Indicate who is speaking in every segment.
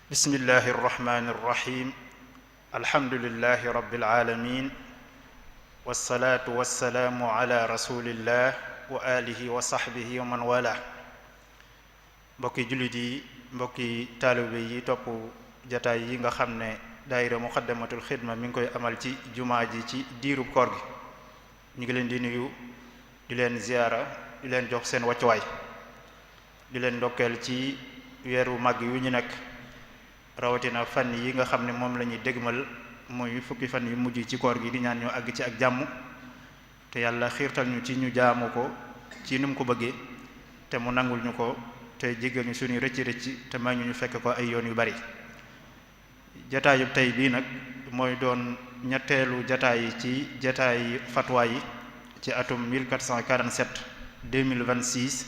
Speaker 1: bismillahi irrahmani irrahim alhamdulilahi rabbil alamin wassalaatu wassalaamu ala rasulillah wa alihi wa sahbihi wa man wala. mbokki jullit yi, mbokki taalibe yi topp jataay yi nga xam ne daayira muqaddamatul xidma mi ngi koy amal ci jumaa ji ci diirub koor gi, ñu ngi leen di nuyu, di leen ziyaara, di leen jox seen wàccuwaay, di leen ndokkeel ci weeru màgg yu ñu nekk, rawatina fan yi nga xam ne moom la ñuy dégmal muy fukki fan yu mujj ci koor gi, di ñaan ñu àgg ci ak jàmm te yàlla xiirtal ñu ci ñu jaamu ko ci nu mu ko bëggee te mu nangul ñu ko te jéggal ñu suñuy rëcc rëcc te may ñu fekk ko ay yoon yu bari. jataayub tey bii nag mooy doon ñetteelu jataay ci jataay fatwa yi ci atum 1447 2026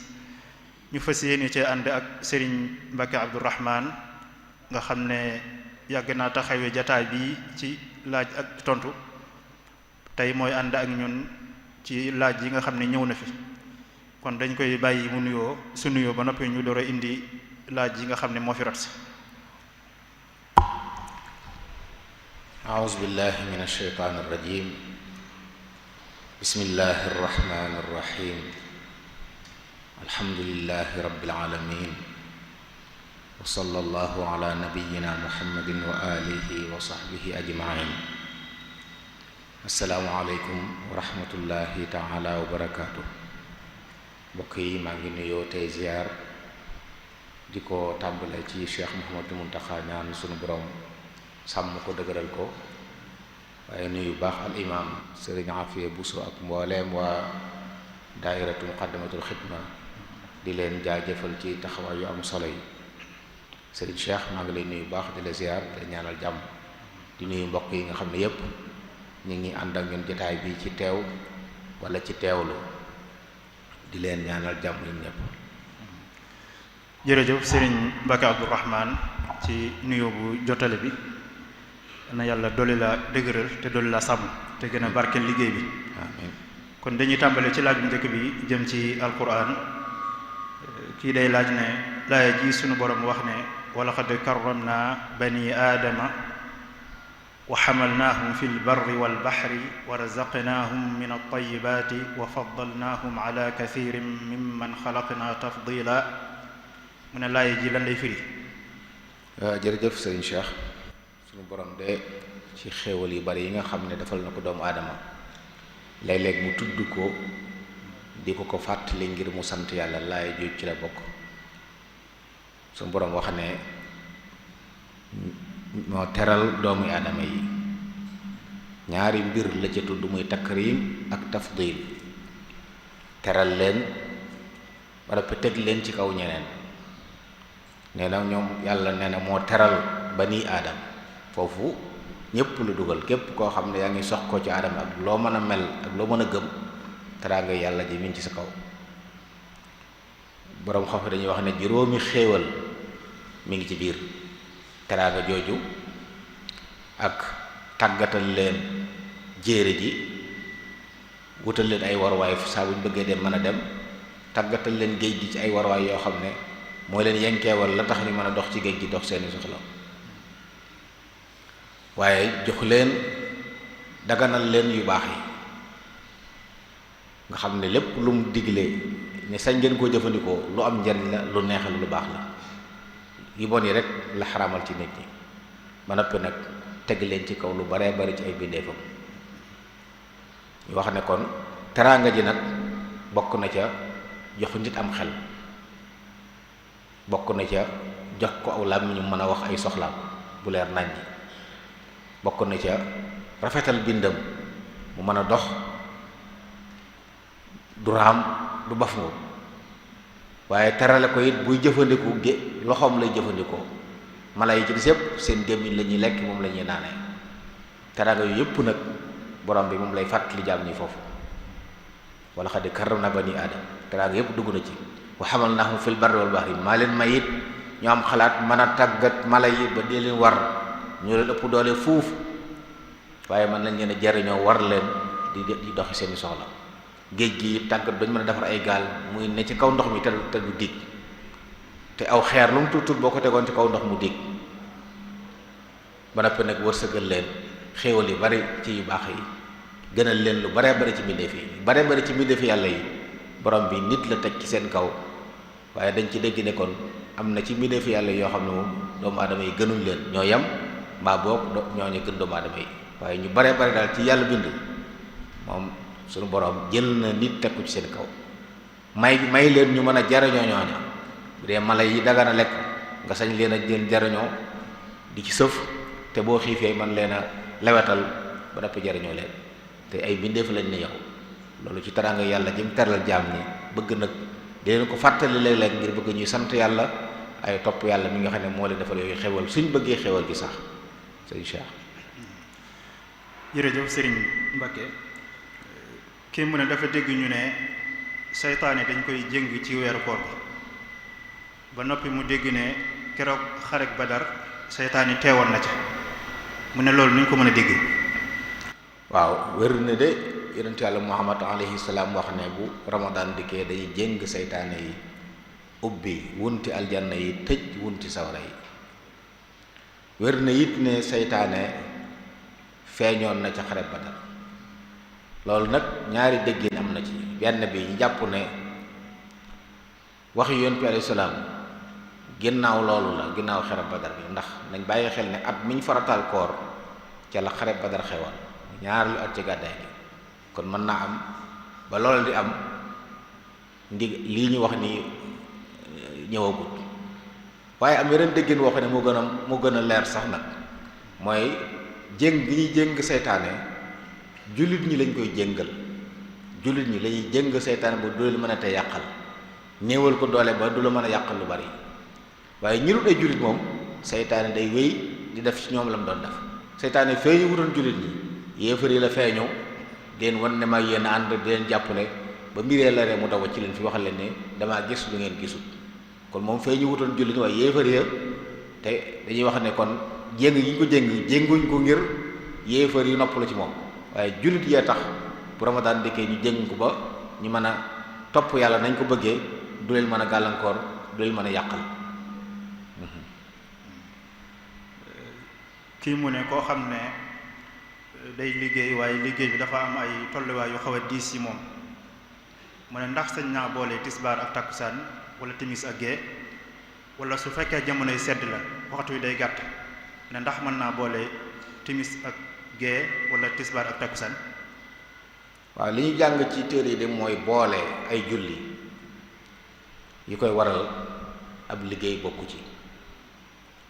Speaker 1: ñu fas yéene ci ànd ak Serigne Mbacke Abdourahmane nga xam ne yàgg naa taxawee jataay bi ci laaj ak tontu. tey mooy ànd ak ñun ci laaj yi nga xam ne ñëw na fi, kon dañ koy bàyyi mu nuyoo, su nuyoo ba noppi ñu door a indi laaj yi nga xam ne moo fi rot.
Speaker 2: a'uuzu billahi min ash-shaytaani ar-rajiim. bismillahi ar-rahmaani ar-rahiim. alhamdulillahi rabbil aalamiin. wa sallallahu ala nabiyyina muhammadin wa alihi wa sahbihi ajma'in. assalaamu aleykum wa rahmatullahi taala wa barakaatu. mbokk yi, maa ngi nuyoo tey ziyaar di ko tàmbale ci Cheikh Mouhamadou Mountakha, ñaan sunu borom sàmm ko dëgëral ko, waaye nuyu baax al imam Sëriñ Afiya Buso ak mbooleem waa daairatu muqaddamatul xidma, di leen jaajëfal ci taxawaay yu am solo yi. Sëriñ Cheikh, maa ngi lay nuyu baax di la ziyaar, di la ñaanal jàmm, di nuyu mbokk yi nga xam ne yépp ñu ngi ànd ak ñun jotaay bi ci teew wala ci teewlu, di leen ñaanal jàmm ñun ñëpp.
Speaker 1: jërëjëf Serigne Mbacke Abdourahmane ci nuyoo bu jotale bi, na yàlla dolli la dëgëral te dolli la sàmm te gën a barkeel liggéey bi.
Speaker 2: amiin.
Speaker 1: kon dañuy tàmbale ci laaj bu njëkk bi jëm ci alquran. kii day laaj ne laaya ji sunu borom wax ne wa laqad karramna bani aadama wa xamalnaahum fi lbarri walbaxri wa razaqnaahum min altayibaati wa faddalnaahum ala kathirin mimman xalaqna tafdila. mu ne laaya ji lan lay firi?
Speaker 2: jërëjëf sëriñ Cheikh, sunu borom de ci xéewal yu bari yi nga xam ne defal na ko doomu aadama, léeg-léeg mu tudd ko di ko fàttali ngir mu sant yàlla. laaya ju ci la bokk. sunu borom wax ne moo teral doomu aadama yi, ñaari mbir la ca tudd, muy takrim ak tafdil. teral leen ba noppi teg leen ci kaw ñeneen. nee na ñoom yàlla nee na moo teral bani aadam, foofu ñépp lu dugal, képp koo xam ne yaa ngi sox ko ci aadam ak loo mën a mel ak loo mën a gëm, teraanga yàlla ji mi ngi ci sa kaw. boroom xam dañuy wax ne juróomi xéewal mi ngi ci biir teraanga jooju, ak tàggatal leen jéere ji, wutal leen ay warwaay saa bu ñu bëggee dem mën a dem, tàggatal leen géej gi ci ay warwaay yoo xam ne mooy leen yenkeewal la tax ñu mën a dox ci géej gi dox seeni soxla, waaye jox leen daganal leen yu baax yi nga xam ne lépp lu mu digle ne sañ ngeen koo jëfandikoo, lu am njariñ la, lu neexal, lu baax la. yu bon yi rek la xaraamal ci nit ñi, ba noppi nag teg leen ci kaw lu baree bari ci ay bindeefam. ñu wax ne kon teraanga ji nag bokk na ca jox nit am xel, bokk na ca jox ko aw làmmiñ ñu mën a wax ay soxlaam bu leer nañ ñi, bokk na ca rafetal bindam mu mën a dox, du raam, du baf nga, waaye terale ko it buy jëfandiku loxoom lay jëfandikoo. mala yi ci des yépp seen gémmiñ la ñuy lekk, moom la ñuy naanee. teraanga yu yépp nag borom bi moom lay fàttali jaam ñi foofu. wa laqad karramna bani aadam, teraanga yépp dugg na ci. wa hamalnaahum fil barri wal bahri, maa leen may it ñu am xalaat mën a tàggat mala yi ba dee leen war, ñu leen ëpp doole fuuf, waaye mën nañ leen a jariñoo war leen di doxi seeni soxla. géej gi it tàggat bañ mën a defar ay gaal muy ne ci kaw ndox mi te du dig, te aw xeer lu mu tuut tuut boo ko tegoon ci kaw ndox mu dig. ba noppi nag wërsëgal leen xéewal yu bari ci yu baax yi, gënal leen lu baree bari ci mbindeef yi. baree bari ci mbindeef yàlla yi borom bi nit la teg ci seen kaw, waaye dañ ci dégg ne kon am na ci mbindeef yàlla yoo xam ne moom doomu aadama yi gënuñ leen, ñoo yem mbaa boog ñooñu gën doomu aadama yi. waaye ñu baree bari daal ci yàlla bind moom suñu borom jël na nit teg ko ci seen kaw, may leen ñu mën a jariñoo ñooña. bu dee mala yi dagana lekk nga sañ leen a jël jariñoo di ci sëf, te boo xiifee man leen a lewetal ba noppi jariñoo leen, te ay mbindeef lañ ne yow. loolu ci teraanga yàlla jëm teral jaam ñi bëgg nag di leen ko fàttali léeg-léeg ngir bëgg ñuy sant yàlla ay topp yàlla mi nga xam ne moo leen defal yooyu xewal suñ bëggee xewal gi sax. sëñ Cheikh.
Speaker 1: jërëjëf sëriñ Mbacké. kii mu ne dafa dégg ñu ne seytaane dañ koy jëng ci weeru koor bi, ba noppi mu dégg ne keroog xarek Badar seytaane teewoon na ca, mu ne loolu nuñ ko mën a dégg.
Speaker 2: waaw wér na de yonent yàlla Muhammad alayhi salaam wax ne bu Ramadan dikkee day jëng seytaane yi, ubbi wunti aljanna yi, tëj wunti sawara yi. wér na it ne seytaane feeñoon na ca xare Badar. loolu nag ñaari déggin am na ci. benn bi ñu jàpp ne wax yu yonent bi alayhi salaam ginnaaw loolu la, ginnaaw xare Badar bi, ndax nañ bàyyi xel ne at miñ farataal koor ca la xare Badar xewoon, ñaareelu at ci gàddaay gi. kon mën naa am ba loolu di am lii ñu wax ni ñëwagut. waaye am yeneen déggin wax ne moo gën a leer sax nag, mooy jéng bi ñuy jéng seytaane jullit ñi lañ koy jéngal. jullit ñi lañuy jéng seytaane ba du leen mën a te yàqal, néewal ko doole ba du la mën a yàqal lu bari. waaye ñi dul ay jullit moom seytaane day wéy di def ci ñoom la mu doon def. seytaane feeñu wutoon jullit ñi, yéefar yi la feeñu den wan ne ma yéen a ànd di leen jàppale ba mbiree la ree mu daw ci leen fi waxal leen ne damaa gis lu ngeen gisul. kon moom feeñu wutoon jullit ñi waaye yéefar ya, te dañuy wax ne kon jéng yi ñu ko jénguñ ko ngir yéefar yi noppalu ci moom, waaye jullit yee tax bu Ramadan dikkee ñu jéng ko ba ñu mën a topp yàlla nañ ko bëggee, du leen mën a gàllankoor, du leen mën a yàqal.
Speaker 1: kii mu ne koo xam ne day liggéey waaye liggéey bi dafa am ay tolluwaay yu xaw a diis ci moom, mu ne ndax sañ naa boole tisbaar ak takkusaan wala timis ak gee, wala su fekkee jamonoy sedd la waxtu wi day gàtt, ne ndax mën naa boole timis ak gee wala tisbaar ak takkusaan.
Speaker 2: waaw li ñu jàng ci téere yi de mooy boole ay julli yi koy waral ab liggéey bokku ci,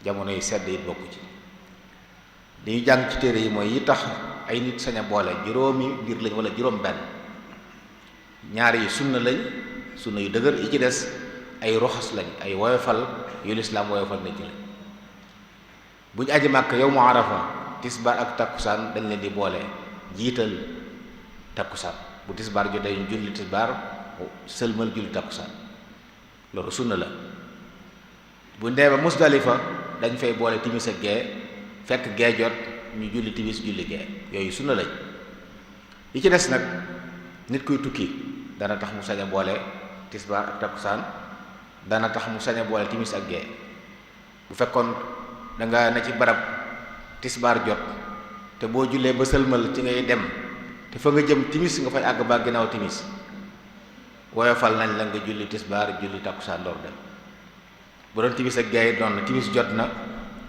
Speaker 2: jamonoy sedd yi bokku ci. li ñu jàng ci téere yi mooy yi tax ay nit sañ a boole juróomi mbir lañ wala juróom benn. ñaar yi sunna lañ, sunna yu dëgër, yi ci des ay roxas lañ, ay woyofal yu lislaam woyofal nit ñi lañ. bu ñu aji màkk yow mu arafa tisbaar ak takkusaan dañ leen di boole, jiital takkusaan. bu tisbaar jotee ñu julli tisbaar sëlmal julli takkusaan, loolu sunna la. bu ndee ba Musdalifa dañ fay boole timis ak gee, fekk gee jot ñu julli timis julli gee, yooyu sunna lañ. yi ci des nag nit kuy tukki dana tax mu sañ a boole tisbaar ak takkusaan, dana tax mu sañ a boole timis ak gee. bu fekkoon da nga ne ci barab tisbaar jot te boo jullee ba sëlmal ci ngay dem, te fa nga jëm timis nga fay àgg ba ginnaaw timis, woyofal nañ la nga julli tisbaar julli takkusaan door dem. bu doon timis ak gee doon na timis jot na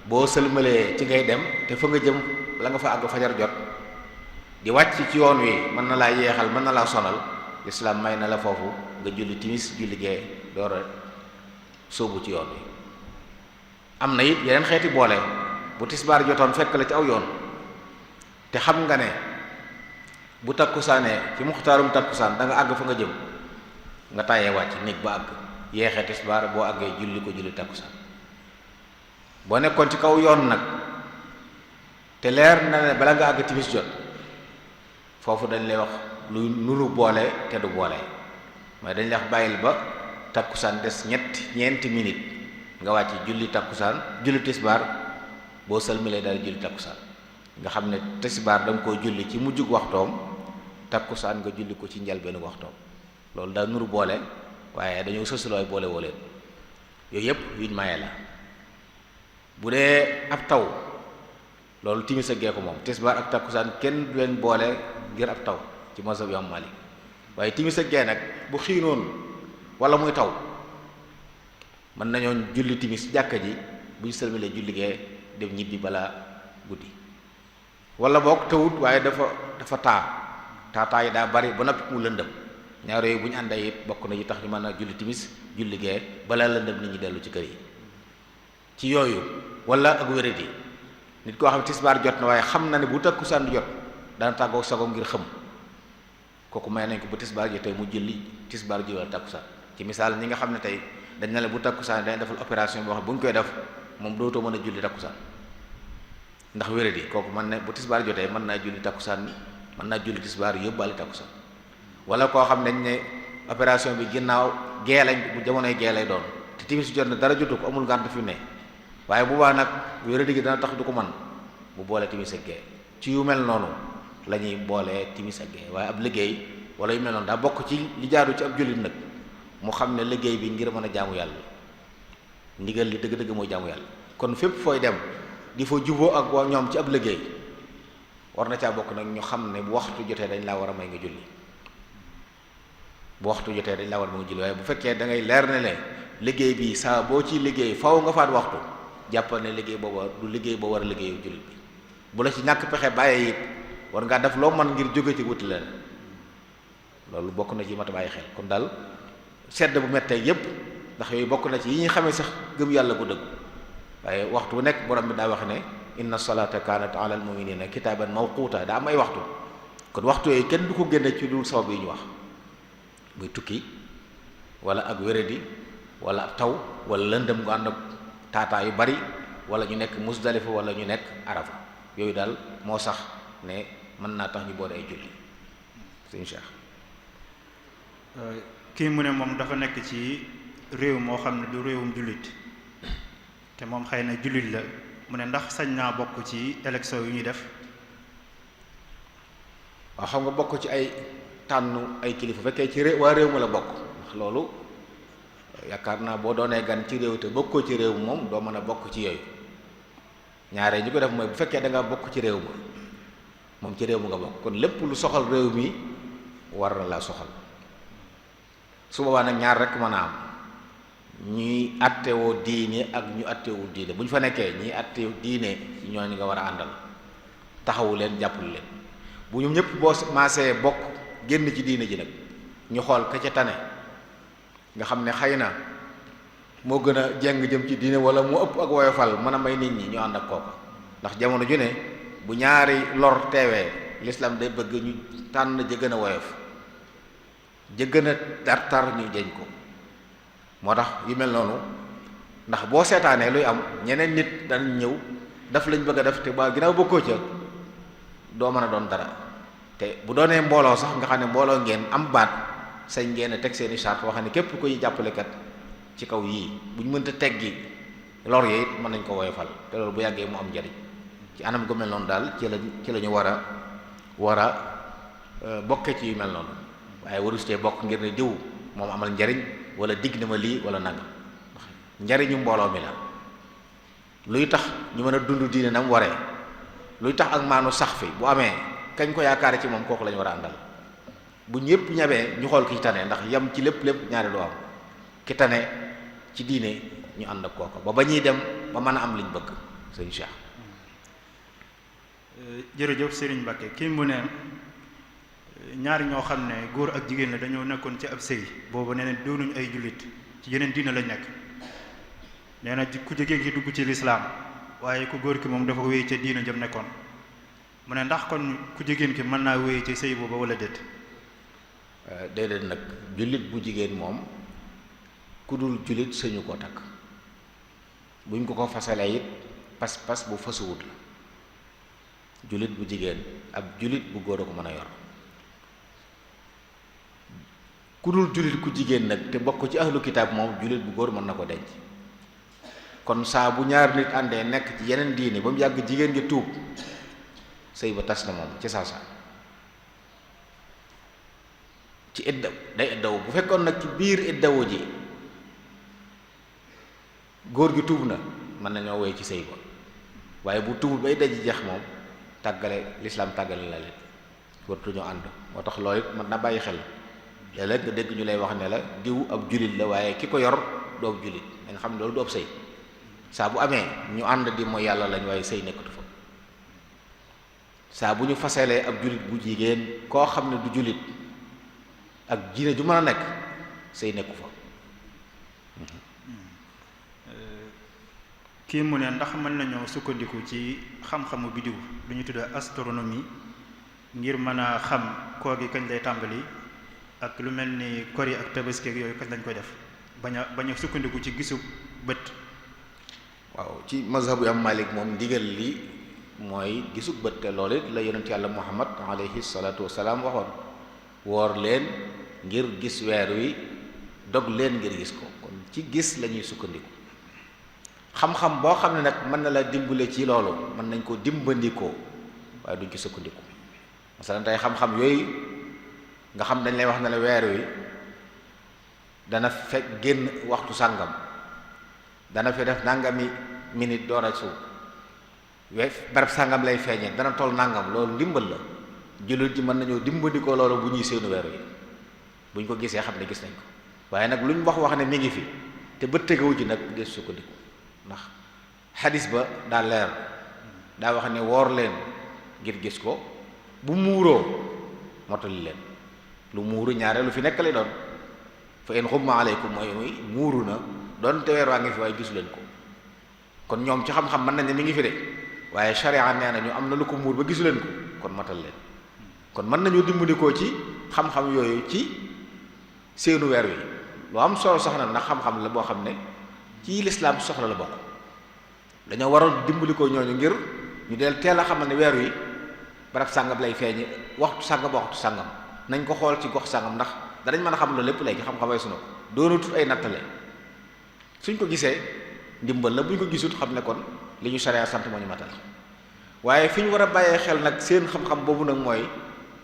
Speaker 2: boo sëlmalee ci ngay dem, te fa nga jëm la nga fa àgg fajar jot, di wàcc ci yoon wi mën na laa yeexal, mën na laa sonal. lislaam may na la foofu nga julli timis julli gee door a sóobu ci yoon wi. am na it yeneen xeeti boole. bu tisbaar jotoon fekk la ci aw yoon te xam nga ne bu takkusaanee ci muxtaarum takkusaan da nga àgg fa nga jëm, nga tàyyee wàcc néeg ba àgg, yeexee tisbaar, boo àggee julli ko julli takkusaan. boo nekkoon ci kaw yoon nag te leer na ne bala nga àgg timis jot, foofu dañ lay wax lu nuru boole te du boole, mooy dañ lay wax bàyyil ba takkusaan des ñeenti minute nga wàcc julli takkusaan julli tisbaar, boo sëlmalee daal julli takkusaan. nga xam ne tisbaar da nga koy julli ci mujjug waxtoom, takkusaan nga julli ko ci njëlbeenu waxtoom. loolu daa nuru boole, waaye dañoo sësulooy boole woo leen. yooyu yëpp yuñ maye la. bu dee ab taw loolu timis ak gee ko moom. tisbaar ak takkusaan kenn du leen boole ngir ab taw ci mazhab Imam Malik, waaye timis ak gee nag bu xiinoon wala muy taw mën nañoo julli timis jàkka ji bu ñu sëlmalee julli gee dem ñibbi balaa guddi, wala boog tawut waaye dafa taa yi daa bari ba noppi mu lëndëm. ñaar yooyu bu ñu àndee it bokk na yi tax ñu mën a julli timis julli gee balaa lëndëm nit ñi dellu ci kër yi. ci yooyu wala ak wéradi nit koo xam ne tisbaar jot na waaye xam na ne bu takkusaan di jot dana tàggoo sagoom ngir xëm, kooku may nañ ko bu tisbaar jotee mu julli tisbaar ji wala takkusaan. ci misaal ñi nga xam ne tey dañ ne la bu takkusaan dañ defal opération boo xam bu ñu koy def moom dootoo mën a julli takkusaan ndax wéradi, kooku mën na bu tisbaar jotee mën naa julli takkusaan mën naa julli tisbaar yóbbaale takkusaan. wala koo xam ne dañ ne opération bi ginnaaw gee lañ bu jamonoy gee lay doon te timis jot na dara jotu ko amul ngànt fi ne, waaye bu baax nag wéradi gi dana tax du ko man bu boole timis ak gee. ci yu mel noonu la ñuy boolee timis ak gee, waaye ab liggéey wala yu mel noonu daa bokk ci li jaadu ci ab jullit nag mu xam ne liggéey bi ngir mën a jaamu yàlla, ndigal li dëgg-dëgg mooy jaamu yàlla. kon fépp fooy dem di fa juboo ak waa ñoom ci ab liggéey war na caa bokk nag ñu xam ne bu waxtu jotee dañ laa war a may nga julli, bu waxtu jotee dañ laa war a may nga julli. waaye bu fekkee da ngay leer ne le liggéey bi saa boo ci liggéey faw nga faat waxtu, jàppal ne liggéey booba du liggéey boo war a liggéeyu jullit bi. bu la ci ñàkk pexe bàyyee it war ngaa def loo man ngir jóge ci wuti leen, loolu bokk na ci mat a bàyyi xel. kon daal sedd bu mettee yépp ndax yooyu bokk na ci yi ñuy xamee sax gëm yàlla bu dëgg, waaye waxtu bu nekk borom bi daa wax ne inna salata kanat ala al muminina kitaban mawquta, daa am ay waxtu. kon waxtu yooyu kenn du ko génne ci dul sabab yi ñu wax, muy tukki wala ak wéradi wala ab taw wala lëndëm gu ànd ak taataa yu bari wala ñu nekk Musdalifa wala ñu nekk Arafa. yooyu daal moo sax ne mën naa tax ñu boole ay julli. sëñ Cheikh
Speaker 1: kii mu ne moom dafa nekk ci réew moo xam ne du réewum jullit te moom xëy na jullit la, mu ne ndax sañ naa bokk ci élection yu ñuy def.
Speaker 2: waaw xam nga bokk ci ay tànn ay kilifa fekkee ci waa réew ma la bokk, ndax loolu yaakaar naa boo doonee gan ci réew te bokkoo ci réew moom doo mën a bokk ci yooyu. ñaaree ñi ko def mooy bu fekkee da nga bokk ci réew ma moom ci réew mu nga bokk, kon lépp lu soxal réew mi war na laa soxal. su boobaa nag ñaar rek mën a am, ñuy attewoo diine ak ñu attewul diine. bu ñu fa nekkee ñi attewu diine ci ñooñu nga war a àndal taxawu leen jàppale leen. bu ñu ñëpp boo maasee bokk génn ci diine ji nag ñu xool ka ca tane nga xam ne xëy na moo gën a jeng jëm ci diine wala mu ëpp ak woyofal mën a may nit ñi ñu ànd ak kooka. ndax jamono ju ne bu ñaari lor teewee l'islam day bëgg ñu tànn ja gën a woyof, ja gën a tartar ñu jeñ ko. moo tax yu mel noonu ndax boo seetaanee luy am ñeneen nit dañ ñëw daf lañ bëgg a def te ba ginnaaw bokkoo ca doo mën a doon dara. te bu doonee mbooloo sax nga xam ne mbooloo ngeen am baat sañ ngeen a teg seeni charte wax ne képp koy jàppalekat ci kaw yii bu ñu mënta teggi lor yi it mën nañ ko woyofal, te loolu bu yàggee mu am njariñ. ci anam gu mel noonu daal ci la ñu war a bokke ci yu mel noonu, waaye waru cee bokk ngir ne diw moom amal njariñ wala digg na ma lii wala nangam. ndax njariñu mbooloo mi la, luy tax ñu mën a dund diine nam waree, luy tax ak maanu sax fi bu amee kañ ko yaakaare ci moom kooku la ñu war a àndal. bu ñëpp ñabee ñu xool ki tane, ndax yam ci lépp ñaari doo am ki tane ci diine ñu ànd ak kooka ba ñuy dem ba mën a am liñ bëgg. sëñ Cheikh
Speaker 1: jërëjëf Serigne Mbacké kii mu ne ñaari ñoo xam ne góor ak jigéen la dañoo nekkoon ci ab sëy boobu nee na doonuñ ay jullit ci yeneen diina lañ nekk. nee na ku jigéen ki dugg ci lislaam waaye ku góor ki moom dafa wéy ca diina jëm nekkoon. mu ne ndax kon ku jigéen ki mën naa wéy ci sëy booba wala déet.
Speaker 2: déedéet nag jullit bu jigéen moom ku dul jullit sañu koo takk. buñ ko fasalee it pas-pas bu fasuwut la. jullit bu jigéen ab jullit bu góor a ko mën a yor. ku dul jullit ku jigéen nag te bokk ci ahlu kitaab moom jullit bu góor mën na ko denc. kon saa bu ñaar nit àndee nekk ci yeneen diine ba mu yàgg jigéen gi tuub sëy ba tas na moom ci saa ci iddaw day iddaw. bu fekkoon nag ci biir iddawu ji góor gi tuub na mën nañoo woy ci sëy ba waaye bu tuubul bay daji jeex moom lislaam tàggale la leen wartu ñu ànd. moo tax loolu it mën na bàyyi xel léeg-léeg nga dégg ñu lay wax ne la diw ab julit la waaye ki ko yor du ab julit da nga xam ne loolu du ab sëy saa bu amee ñu ànd di mooy yàlla lañ waaye sëy nekkatu fa. saa bu ñu faselee ab julit bu jigéen koo xam ne du julit ak diine ju mën a nekk sëy nekku fa.
Speaker 1: kii mu ne ndax mën nañoo sukkandiku ci xam-xamu biddiw lu ñu tuddee astronomie ngir mën a xam koor gi kañ lay tàmbali ak lu mel ni kori ak tabaski yooyu kañ lañ koy def bañ a sukkandiku ci gisu bët.
Speaker 2: waaw ci mazhabu am Malik moom ndigal li mooy gisu bët te loolu it la yonent yàlla Muhammad alayhi salaatu wasalaam waxoon woor leen ngir gis weer wi dog leen ngir gis ko kon ci gis la ñuy sukkandiku. xam-xam boo xam ne nag mën na la dimbale ci loolu mën nañ ko dimbandikoo waaye duñ ci sukkandiku masalan tey xam-xam yooyu nga xam dañ lay wax ne la weer wi dana fekk génn waxtu sàngam dana fi def nangami minute door a suuf barab sàngam lay feeñee dana toll nangam loolu ndimbal la jullit ji mën nañoo dimbandikoo loolu bu ñuy seenu weer wi buñ ko gisee xam ne gis nañ ko waaye nag luñ wax ne mi ngi fi te bët tegewu ci nag des sukkandiku ndax xadis ba daa leer daa wax ne woor leen ngir gis ko bu muuroo motali leen lu muuru ñaare lu fi nekk lay doon fa in xumma aleykum mooy muuru na doon te weer waa ngi fi waaye gisu leen ko kon ñoom ci xam-xam mën nañ ne mi ngi fi de waaye sharia nee na ñu am na lu ko muur ba gisu leen ko kon matal leen kon mën nañu dimbandikoo ci xam-xam yooyu ci seenu weer wi lu am solo sax na ndax xam-xam la boo xam ne ci lislaam soxla la bokk dañoo waroon dimbalikoo ñooñu ngir ñu del teel a xamal ne weer wi barab sàngam lay feeñi waxtu sàngam waxtu sàngam nañ ko xool ci gox sàngam ndax danañ mën a xam loolu lépp léegi xam-xam way sunu ko doonatut ay nattale suñ ko gisee ndimbal la buñ ko gisut xam ne kon li ñu sariya sant moo ñu matal waaye fi ñu war a bàyyee xel nag seen xam-xam boobu nag mooy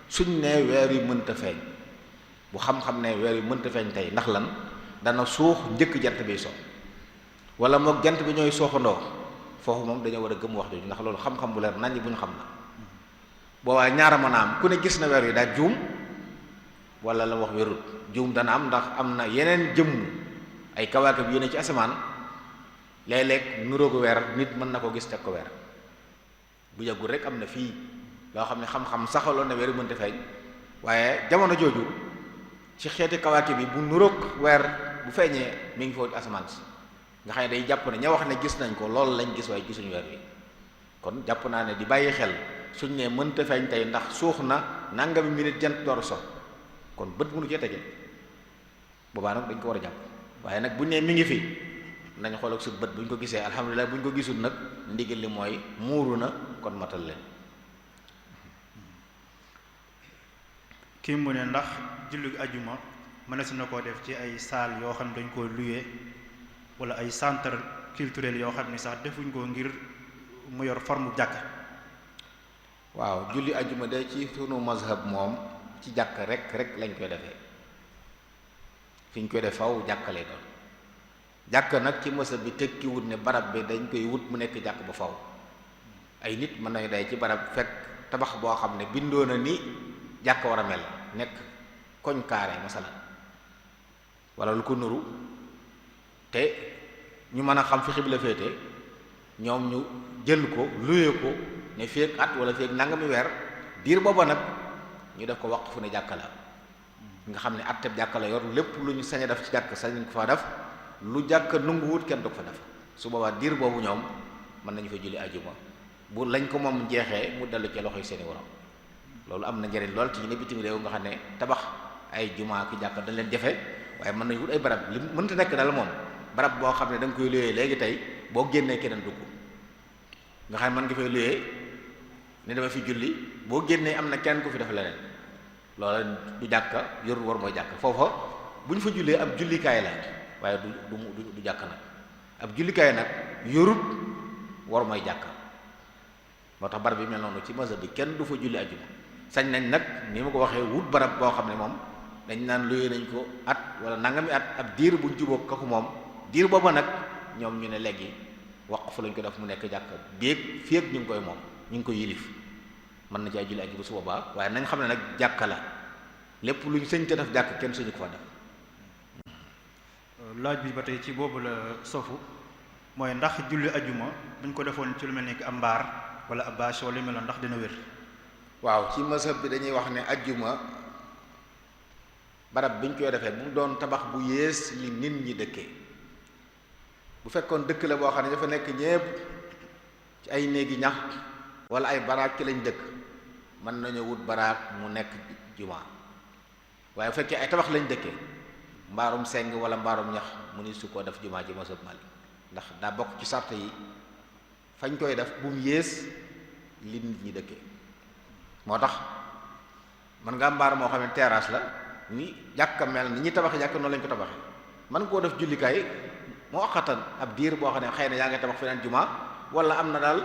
Speaker 2: suñ ne weer wi mënta feeñ bu xam-xam ne weer wi mënta feeñ tey ndax lan dana suux njëkk jant bi so wala moog jant bi ñooy sooxandoo foofu moom dañoo war a gëm wax jooju ndax loolu xam-xam bu leer naññ bu ñu xam la boobaa ñaara mën a am ku ne gis na weer wi daa juum wala la wax wérut juum dana am ndax am na yeneen jëmm ay kawaakib yu ne ci asamaan léeg-léeg nuroo ko weer nit mën na ko gis teg ko weer bu yàggul rek am na fii loo xam ne xam-xam saxaloon na weer wi mënta feeñ waaye jamono jooju ci xeeti kawaakib bi bu nuroog weer bu feeñee mi ngi foofu ci asamaan si nga xam ne day jàpp ne ña wax ne gis nañ ko loolu lañ gis waaye gisuñu weer wi kon jàpp naa ne di bàyyi xel suñ ne mënta feeñ tey ndax suux na nangami minute jant door so kon bët mënu cee tege boobaa nag dañ ko war a jàpp waaye nag buñ ne mi ngi fi nañ xool ak su bët buñ ko gisee alhamdulilah buñ ko gisul nag ndigal li mooy muuru na kon matal leen.
Speaker 1: kii mu ne ndax julli ajuma mënees na koo def ci ay salle yoo xam ne dañ koo loué wala ay centre culturel yoo xam ne sax defuñ ko ngir mu yor forme jàkk.
Speaker 2: waaw julli ajuma de ci sunu mazhab moom ci jàkk rek lañ koy defee fi ñu koy def faw jàkk lay doon jàkk nag ci mazhab bi tekki wut ne barab bi dañ koy wut mu nekk jàkk ba faw ay nit mën nañu day ci barab fekk tabax boo xam ne bindoo na ni jàkk war a mel nekk koñ carré masalan wala lu ko nuru te ñu mën a xam fi xibla féete ñoom ñu jël ko luye ko ne feek at wala feek nangami weer diir booba nag ñu def ko waqfu ne jàkka la nga xam ne atteb jàkka la yor lépp lu ñu sañ a def ci jàkk sañ ko fa def lu jàkk nungu wut kenn du ko fa def su boobaa diir boobu ñoom mën nañu fa julli ajuma bu lañ ko moom jeexee mu dellu ci loxoy seeni waram loolu am na njëriñ lool ci ñu ne bitim réew nga xam ne tabax ay jumaa ki jàkk dañ leen jafe waaye mën nañu wut ay barab li mënta nekk daal moom barab boo xam ne da nga koy luyee léegi tey boo génnee keneen dugg nga xam ne mën nga fay luyee ne dama fi julli boo génnee am na kenn ku fi def leneen loola du jàkka yor war mooy jàkk foofa bu ñu fa jullee ab jullikaay la waaye du jàkk nag ab jullikaay nag yorut war mooy jàkk moo tax barab bi mel noonu ci mazhab bi kenn du fa julli ajjuma sañ nañ nag ni ma ko waxee wut barab boo xam ne moom dañ naan luyee nañ ko at wala nangami at ab diir buñ jubóog kaku moom diir booba nag ñoom ñu ne léegi waqf lañ ko def mu nekk jàkka béeg féeg ñu ngi koy moom ñu ngi koy yilif mën na caa julli ajjuma su boobaa waaye nañ xam ne nag jàkka la lépp lu ñu sëñ te def jàkk kenn suñu ko fa def.
Speaker 1: laaj bi ba tey ci boobu la sofu mooy ndax julli ajjuma buñ ko defoon ci lu mel ni am mbaar wala ab bâche wala lu mel noonu ndax dina wér.
Speaker 2: waaw ci mazhab bi dañuy wax ne ajjuma barab biñ koy defee bu mu doon tabax bu yées li nit ñi dëkkee bu fekkoon dëkk la boo xam ne dafa nekk ñépp ci ay néegi ñax wala ay baraak ci lañ dëkk mën nañu wut baraak mu nekk juma waaye bu fekkee ay tabax lañ dëkkee mbaarum seng wala mbaarum ñax mu ni su ko def juma ci mazhab Malik ndax daa bokk ci sart yi fañ koy def bu mu yées li nit ñi dëkkee moo tax mën nga am mbaar moo xam ne terrasse la ni jàkka mel ni ñi tabaxee jàkka noonu lañ ko tabaxee mën koo def jullikaay moo axatan ab diir boo xam ne xëy na yaa ngi tabax feneen juma wala am na daal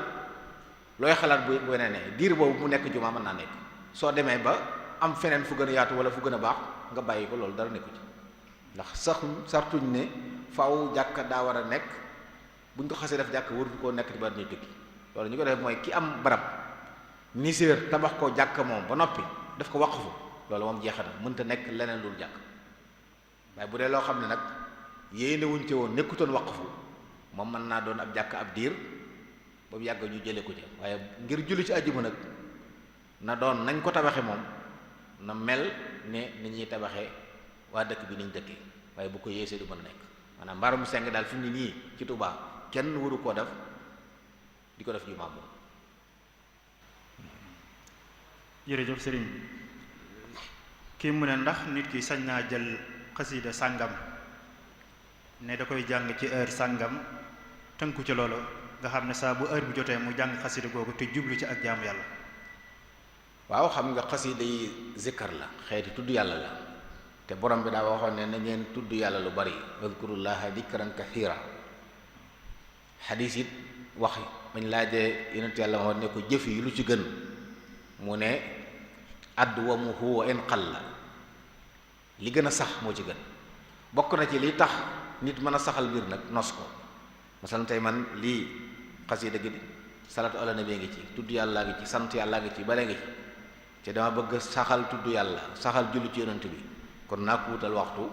Speaker 2: looy xalaat bu weneen ne diir boobu mu nekk juma mën naa nekk soo demee ba am feneen fu gën a yaatu wala fu gën a baax nga bàyyi ko loolu dara nekku ci ndax sartuñ ne faaw jàkka daa war a nekk buñ ko xasee def jàkka warul koo nekk di ba ñuy tukki loolu ñu ko def mooy ki am barab niséer tabax ko jàkka moom ba noppi daf ko waqfu loolu moom jeexa na mënta nekk leneen lul jàkk waaye bu dee loo xam ne nag yéene wuñ ci woon nekkutoon waqfu moom mën naa doon ab jàkk ab diir ba mu yàgg ñu jëlee ko ci waaye ngir julli ci àjjuma nag na doon nañ ko tabaxe moom na mel ne ni ñuy tabaxee waa dëkk bi niñ dëkkee waaye bu ko yéesee du mën a nekk maanaam mbaarum seng daal fi mu ne nii ci Tuubaa kenn waru koo def di ko def jumaa moom.
Speaker 1: jërëjëf sëriñ bi kii mu ne ndax nit ki sañ naa jël xasida sàngam ne da koy jàng ci heure sàngam tënku ci loolu nga xam ne saa bu heure bu jotee mu jàng xasida googu te jublu ci ak jaamu yàlla.
Speaker 2: waaw xam nga xasida yi zikkar la xeeti tudd yàlla la te borom bi daa waxoon ne na ngeen tudd yàlla lu bari wadkurullaha dikran kathira xadiis it wax bañ laajee yonent yàlla waxoon ne ko jëf yi lu ci gën mu ne adwamuhu wa in qalla li gën a sax moo ci gën bokk na ci li tax nit mën a saxal mbir nag nos ko masalan tey man lii xasida gi salaatu ala nabi ngi ci tudd yàlla ngi ci sant yàlla ngi ci bare ngi ci te dama bëgg saxal tudd yàlla saxal julli ci yonent bi kon naa ko wutal waxtu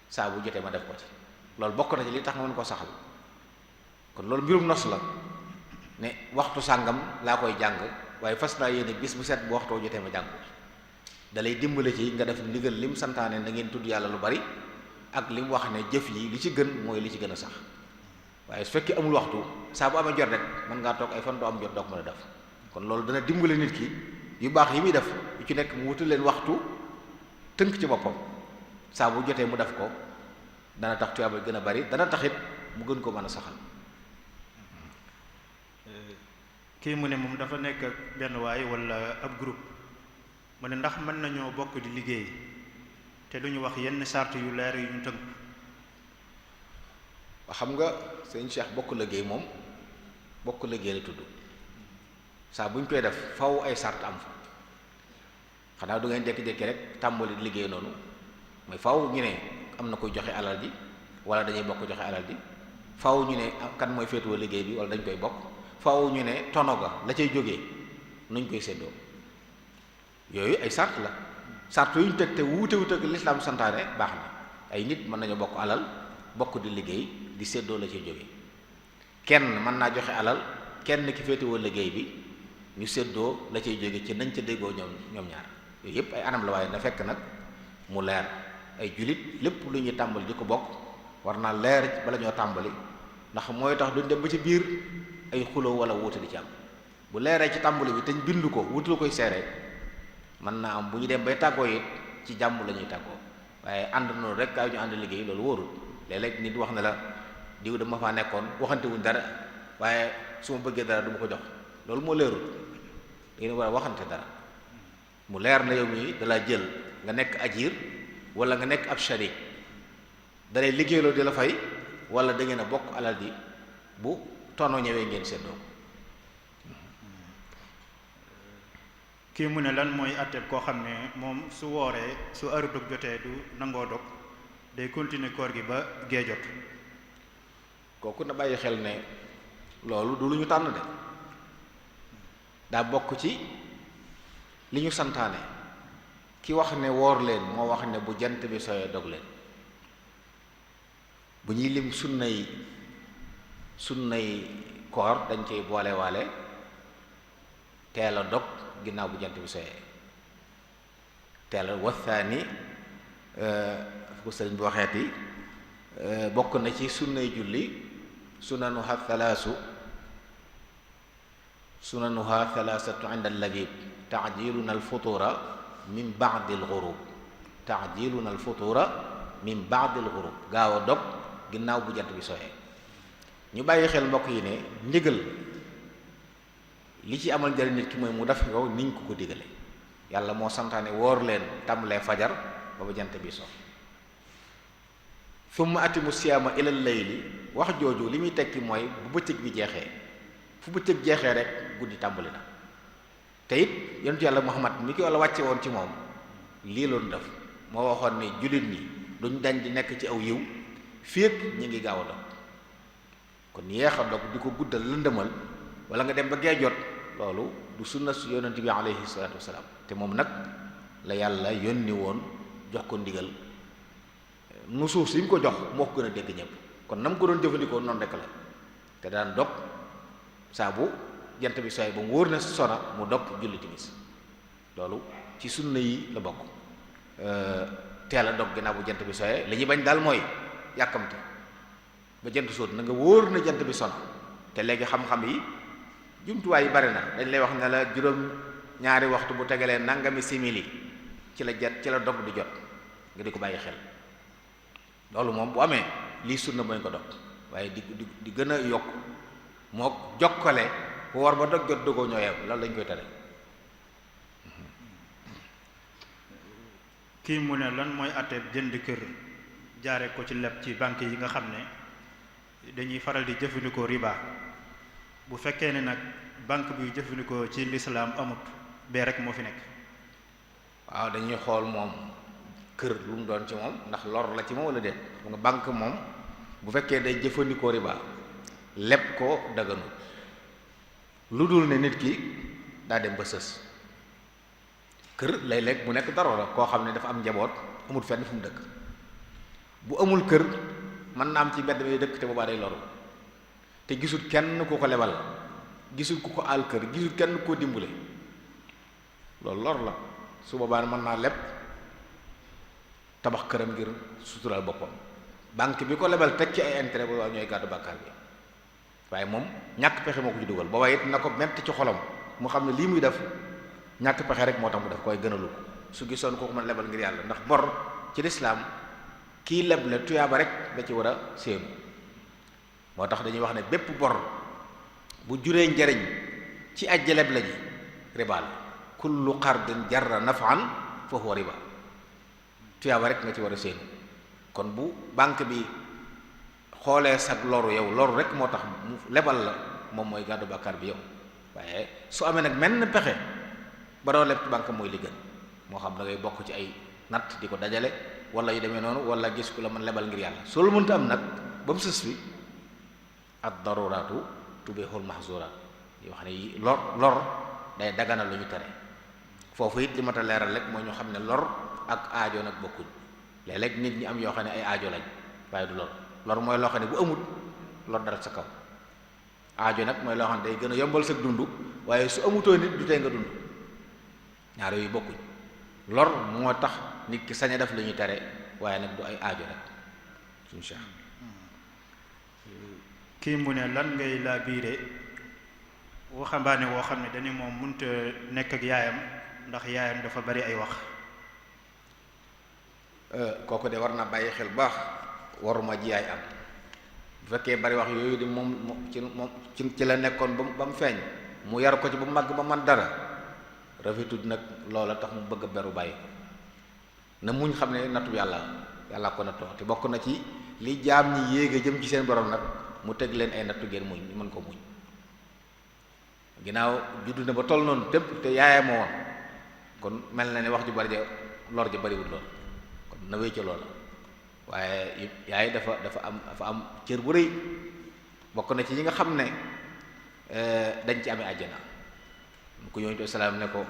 Speaker 2: saa bu jotee ma def ko ci loolu bokk na ci li tax ma mën koo saxal kon loolu mbirum nos la ne waxtu sàngam laa koy jàng waaye fas naa yéene bis bu set bu waxtoo jotee ma jàng da lay dimbale ci nga def ndigal lim santaane na ngeen tudd yàlla lu bari ak lim wax ne jëf yi li ci gën mooy li ci gën a sax waaye su fekkee amul waxtu saa bu amee jot rek mën ngaa toog ay fan doo am jot doo ko mën a def kon loolu dana dimbale nit ki yu baax yi muy def yu ci nekk mu wutal leen waxtu tënk ci boppam saa bu jotee mu def ko dana tax tuyaaba gën a bari dana taxit mu gën ko mën a saxal.
Speaker 1: kii mu ne moom dafa nekk ak benn waay wala ab groupe mu ne ndax mën nañoo bokk di liggéey te duñu wax yenn charte yu leer yu ñu tënk.
Speaker 2: xam nga sëñ Cheikh bokk liggéey moom bokk liggéey la tudd saa bu ñu koy def faw ay sart am fa xanaa du ngeen jékki-jékki rek tàmbali liggéey noonu mais faw ñu ne am na koy joxe alal ji wala dañuy bokk joxe alal ji faw ñu ne kan mooy féetuwoo liggéey bi wala dañ koy bokk faw ñu ne tono ga la cay jógee nuñ koy séddoo yooyu ay sart la sart yu ñu teg te wuute ak lislaam santaane baax na ay nit mën nañu bokk alal bokk di liggéey di séddoo la cay jógee kenn mën naa joxe alal kenn ki féetewoo liggéey bi ñu séddoo la cay jóge ci nañ ca déggoo ñoom ñaar yooyu yëpp ay anam la waaye na fekk nag mu leer ay julit lépp lu ñuy tàmbali di ko bokk war naa leer bala ñoo tàmbali ndax mooy tax duñ dem ba ci biir ay xuloo wala wuute di ci am bu leeree ci tàmbali bi te ñu bind ko wutul koy seere mën naa am bu ñu dem bay tàggoo it ci jàmm la ñuy tàggoo waaye ànd noonu rek kaay ñu ànd liggéey loolu wóorul léeg-léeg nit wax ne la diw dama faa nekkoon waxante wuñ dara waaye su ma bëggee dara du ma ko jox loolu moo leerul da ngeen war a waxante dara mu leer na yow mii dalaa jël nga nekk ajir wala nga nekk ab sharik dalay liggéeyloo di la fay wala da ngeen a bokk alal ji bu tono ñëwee ngeen seddoo
Speaker 1: kii mu ne lan mooy àtteeb koo xam ne moom su wooree su heure dog jotee du nangoo dog day continuer koor gi ba gee jot.
Speaker 2: kooku na bàyyi xel ne loolu du lu ñu tànn de daa bokk ci li ñu santaane. ki wax ne woor leen moo wax ne bu jant bi sooyee dog leen. bu ñuy lim sunnay koor dañ koy boole waale teel a dog ginnaaw bu jant bi sooyee teel a wasaani fu ko sëriñ bi waxeeti bokk na ci sunnay julli sunanuha thalathatu inda al-labib ta'jiluna al-futura min ba'di al-ghurub ta'jiluna al-futura min ba'di al-ghurub gaaw a dog ginnaaw bu jant bi sooyee. ñu bàyyi xel mbokk yi ne ndigal li ci amal njëriñ nit ki mooy mu def ko niñ ko digale. yàlla moo santaane woor leen tàmbalee fajar ba jant bi so thumma atimu siyaama ilal layli wax jooju li muy tekki mooy bu bëccëg bi jeexee fu bëccëg jeexee rek guddi tàmbali na. te it yonent yàlla Muhammad mi ko Yàlla wàcce woon ci moom lii loon def moo waxoon ne jullit ñi duñ dañ di nekk ci aw yiw féeg ñi ngi gaaw a dog kon yeex a dog di ko guddal lëndëmal wala nga dem ba gee jot loolu du sunna su yonent bi alayhi salaatu wasalaam te moom nag la yàlla yónni woon jox ko ndigal nu suuf si mu ko jox moo ko gën a dégg ñëpp kon na mu ko doon jëfandikoo noonu rek la te daan dog saa bu jant bi sooy ba mu wóor na sona mu dog julli timis loolu ci sunna yi la bokk. teel a dog ginnaaw bu jant bi sooyee li ñuy bañ daal mooy yàkkamte ba jant sóot na nga wóor na jant bi sona te léegi xam-xam yi jumtuwaay yi bari na dañ lay wax ne la juróom ñaari waxtu bu tegalee nangami simili ci la dog di jot nga di ko bàyyi xel. loolu moom bu amee lii sunna bañ ko dog waaye di gën a yokk moo jokkale bu war ba dog jot dogoo ñoo yeew loolu lañ koy tere.
Speaker 1: kii mu ne lan mooy àtte jënd kër jaare ko ci leb ci banque yi nga xam ne dañuy faral di jëfandikoo riba bu fekkee ne nag banque bi jëfandikoo ci lislaam amut bee rek moo fi nekk.
Speaker 2: waaw dañuy xool moom kër lu mu doon ci moom ndax lor la ci moom wala déet. mu nga banque moom bu fekkee day jëfandikoo riba leb ko daganul lu dul ne nit ki daa dem ba sës. kër léeg-léeg mu nekk dara la koo xam ne dafa am njaboot amul fenn fu mu dëkk bu amul kër mën na am ci mbedd mi dëkk te boobaa day loru te gisul kenn ku ko lebal gisul ku ko àll kër gisul kenn koo dimbale loolu lor la su boobaa mën naa leb tabax këram ngir sutural boppam banque bi ko lebal teg ci ay intérêt boobaa ñooy gàddu bàkkaar bi waaye moom ñàkk pexe moo ko ci dugal boobaa it na ko metti ci xolam mu xam ne lii muy def ñàkk pexe rek moo tax mu def koy gënalu ko su gisoon kooku mën lebal ngir yàlla ndax bor ci lislaam kii leb la tuyaaba rek da ci war a séenu moo tax dañuy wax ne bépp bor bu juree njariñ ci ajja leb la ji riba la kullu qardin jarra naf'an fa huwa riba tuyaaba rek nga ci war a séenu kon bu banque bi xoolee sag loru yow loru rek moo tax mu lebal la moom mooy gàddu bàkkaar bi yow waaye su amee nag menn pexe ba doo leb ci banque mooy li gën moo xam da ngay bokk ci ay natt di ko dajale wala yu demee noonu wala gis ku la mën lebal ngir yàlla soo mënta am nag ba mu sës bi ad daruraatu tubihul mahzuraat yi wax ne yi lor day daganal lu ñu tere foofu it li ma ta leeral rek mooy ñu xam ne lor ak aajo nag bokkuñ léeg-léeg nit ñi am yoo xam ne ay aajo lañ waaye du lor mooy loo xam ne bu amut lor dara sa kaw aajo nag mooy loo xam ne day gën a yombal sa dund waaye su amutoo nit du tee nga dund ñaar yooyu bokkuñ lor moo tax nit ki sañ a def lu ñuy tere waaye nag du ay aajo rek suñu cheikh
Speaker 1: kii mu ne lan ngay laa biire waxambaane woo xam ne dañu moom mënta nekk ak yaayam ndax yaayam dafa bari ay wax.
Speaker 2: kooku de war na bàyyi xel baax waruma ji yaay am bu fekkee bari wax yooyu di moom ci la nekkoon ba mu feeñ mu yar ko ci ba mu màgg ba man dara rafetud nag loola tax mu bëgg a beru bàyyi ko na muñ xam ne nattu yàlla ko nattoo te bokk na ci li jaam ñi yéege jëm ci seen borom nag mu teg leen ay nattu ngeen muñ ñu mën ko muñ ginnaaw juddu na ba toll noonu tépp te yaayam woon kon mel na ne wax ju bari ja lor ja bariwul lool kon na wéy ca loola waaye yaay dafa am cër bu rëy bokk na ci ñi nga xam ne dañ ci amee àjjana mu ko yonent salaam ne ko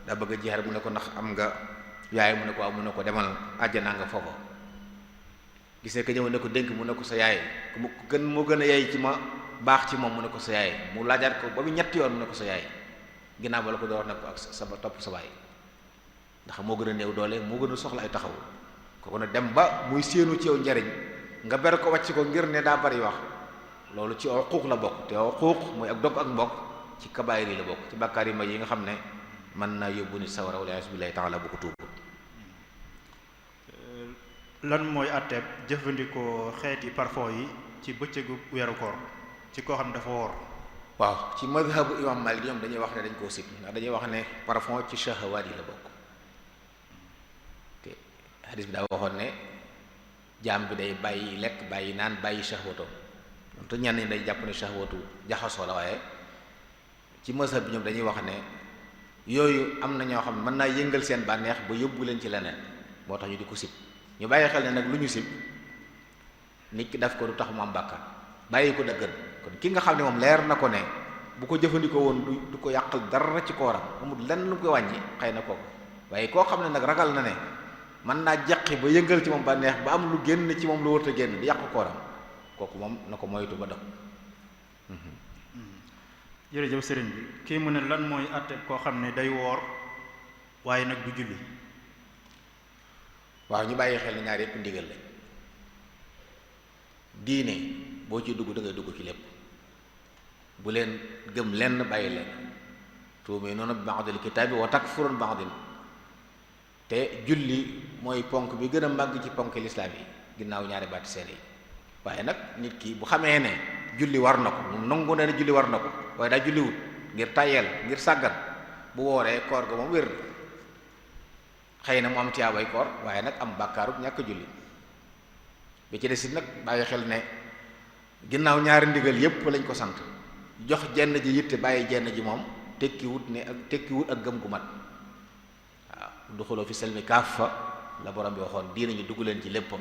Speaker 2: daa bëgg a jihaar mu ne ko ndax am nga yaay mu ne ko waaw mu ne ko demal àjjana nga foofa gisee ko ñëw ne ko dénk mu ne ko sa yaay mu gën moo gën a yaay ci ma baax ci moom mu ne ko sa yaay mu laajaat ko ba mu ñetti yoon mu ne ko sa yaay ginnaaw ba la ko door ne ko ak sa topp sa baay ndax moo gën a néew doole moo gën a soxla ay taxaw kooku ne dem ba muy séenu ci yow njariñ nga ber ko wàcc ko ngir ne daa bari wax loolu ci uquuq la bokk te uquuq mooy ak dog ak mbokk ci kabaayir yi la bokk ci bàkkaar yi mag yi nga xam ne mën naa yóbbu nit sawara wala billahi taala bu ko tuubul.
Speaker 1: lan mooy àtteeb jëfandikoo xeeti parfum yi ci bëccëgu weeru koor ci koo xam ne dafa woor.
Speaker 2: waaw ci madhabu imam Malik ñoom dañuy wax ne dañ koo sib ndax dañuy wax ne parfum ci shahawaat yi la bokk te hadis bi daa waxoon ne jaam bi day bàyyi lekk bàyyi naan bàyyi shahwato moom te ñenn ñi day jàpp ne shahwatu jaxasoo la waaye ci mazhab bi ñoom dañuy wax ne yooyu am na ñoo xam ne mën naa yëngal seen bànneex ba yóbbu leen ci leneen moo tax ñu di ko sib ñu bàyyi xel ne nag lu ñu sib nit ki daf ko du tax mu am bàkkaar bàyyi ko dëggan kon ki nga xam ne moom leer na ko ne bu ko jëfandikoo woon du ko yàqal dara ci kooram amul lenn lu koy wàññi xëy na kooku waaye koo xam ne nag ragal na ne mën naa jeqi ba yëngal ci moom bànneex ba am lu génn ci moom lu wërta génn di yàq kooram kooku moom na ko moytu ba dog.
Speaker 1: jërëjëf sëriñ bi kii mu ne lan mooy àtte koo xam ne day woor waaye nag du julli.
Speaker 2: waaw ñu bàyyi xel ne ñaar yépp ndigal la diine boo ci dugg da ngay dugg ci lépp bu leen gëm lenn bàyyi leen tu'minuuna bi ba'dil kitaabi wa takfuruuna bi ba'din te julli mooy ponk bi gën a màgg ci ponk lislaam yi ginnaaw ñaari baati seede yi waaye nag nit ki bu xamee ne julli war na ko mu nangu ne julli war na ko waaye daa julliwut ngir tàyyeel ngir sàggan bu wooree koor ga moom wér xëy na mu am tiyaabay koor waaye nag am bàkkaarub ñàkk julli bi ci des it nag bàyyi xel ne ginnaaw ñaari ndigal yépp lañ ko sant jox jenn ji yitte bàyyi jenn ji moom tekkiwut ak gëm gu mat waaw duxuloo fi selmi kaafa la borom bi waxoon diina ñu dugg leen ci léppam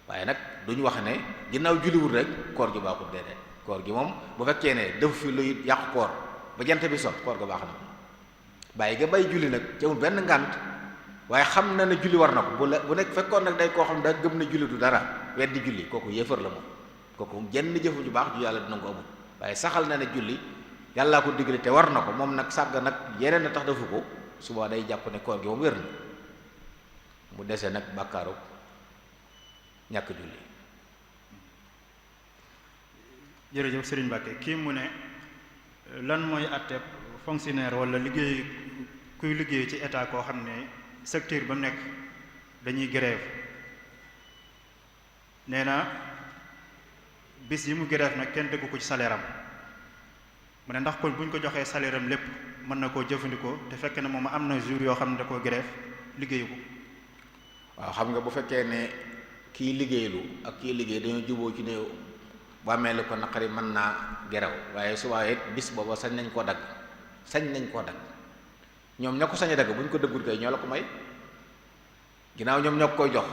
Speaker 2: waaye nag duñu wax ne ginnaaw julliwut rek koor gi baaxut déedéet koor gi moom bu fekkee ne def fi luy yàqu koor ba jant bi so koor ga baax na bàyyi nga bay julli nag ci amul benn ngànt waaye xam na ne julli war na ko bu nekk fekkoon nag day koo xam ne daa gëm ne julli du dara weddi julli kooku yéefar la moom kooku jenn jëfu ju baax ju yàlla dina ko amul waaye saxal na ne julli yàllaa ko digle te war na ko moom nag sàgg nag yeneen na tax defu ko suba day jàpp ne koor gi moom wér na mu dese nag bàkkaaru ñàkk julli.
Speaker 1: jërëjëf Serigne Mbacké kii mu ne lan mooy àtteeb fonctionnaire wala kuy liggéey ci état koo xam ne secteur ba mu nekk dañuy grève nee na bis yi mu grève nag kenn dëggu ko ci salaire am mu ne ndax kon bu ñu ko joxee salaire am lépp mën na koo jëfandikoo te fekk na moom am na jour yoo xam ne da koo grève liggéeyu ko.
Speaker 2: waaw xam nga bu fekkee ne kii liggéeylu ak kii liggéey dañoo juboo ci ne bu amee lu ko naqari mën naa geraw waaye su waaye bis booba sañ nañ koo dagg ñoom ñoo ko sañ a dagg bu ñu ko dëggul kay ñoo la ko may ginnaaw ñoom ñoo koy jox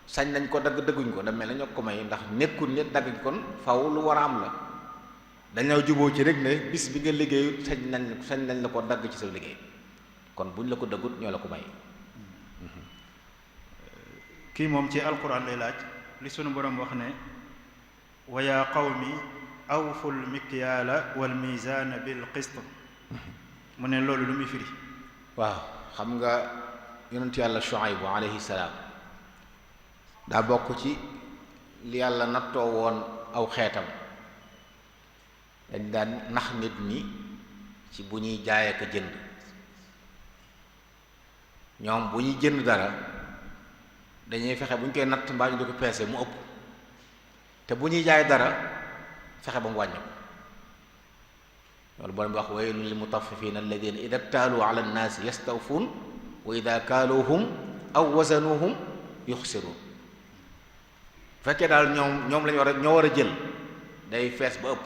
Speaker 2: sañ nañ ko dagg dëgguñ ko da mel ne ñoo ko may ndax nekkul nit dagg gi kon faw lu war a am la dañoo juboo ci rek ne bis bi nga liggéeyu sañ nañ la ko dagg ci sa liggéey kon buñ la ko dëggut ñoo la ko may.
Speaker 1: kii moom ci alquran lay laaj li sunu borom wax ne wa yaa qawmi awful mikyaala wal mizaana bil qist mu ne loolu lu muy firi.
Speaker 2: waaw xam nga yonent yàlla Shuaybu alayhi salaam daa bokk ci li yàlla nattoo woon aw xeetam dañ daan nax nit ñi ci bu ñuy jaay ak jënd ñoom bu ñuy jënd dara dañuy fexe bu ñu koy natt mbaa ñu di ko peese mu ëpp te bu ñuy jaay dara fexe ba mu wàññi ko loolu borom bi wax waylun lil mutaffifina alladina ida ktaaluu ala nnaasi yastawfuun wa ida kaaluuhum aw wazanuhum yuxsiruun bu fekkee daal ñoom lañu ñoo war a jël day fees ba ëpp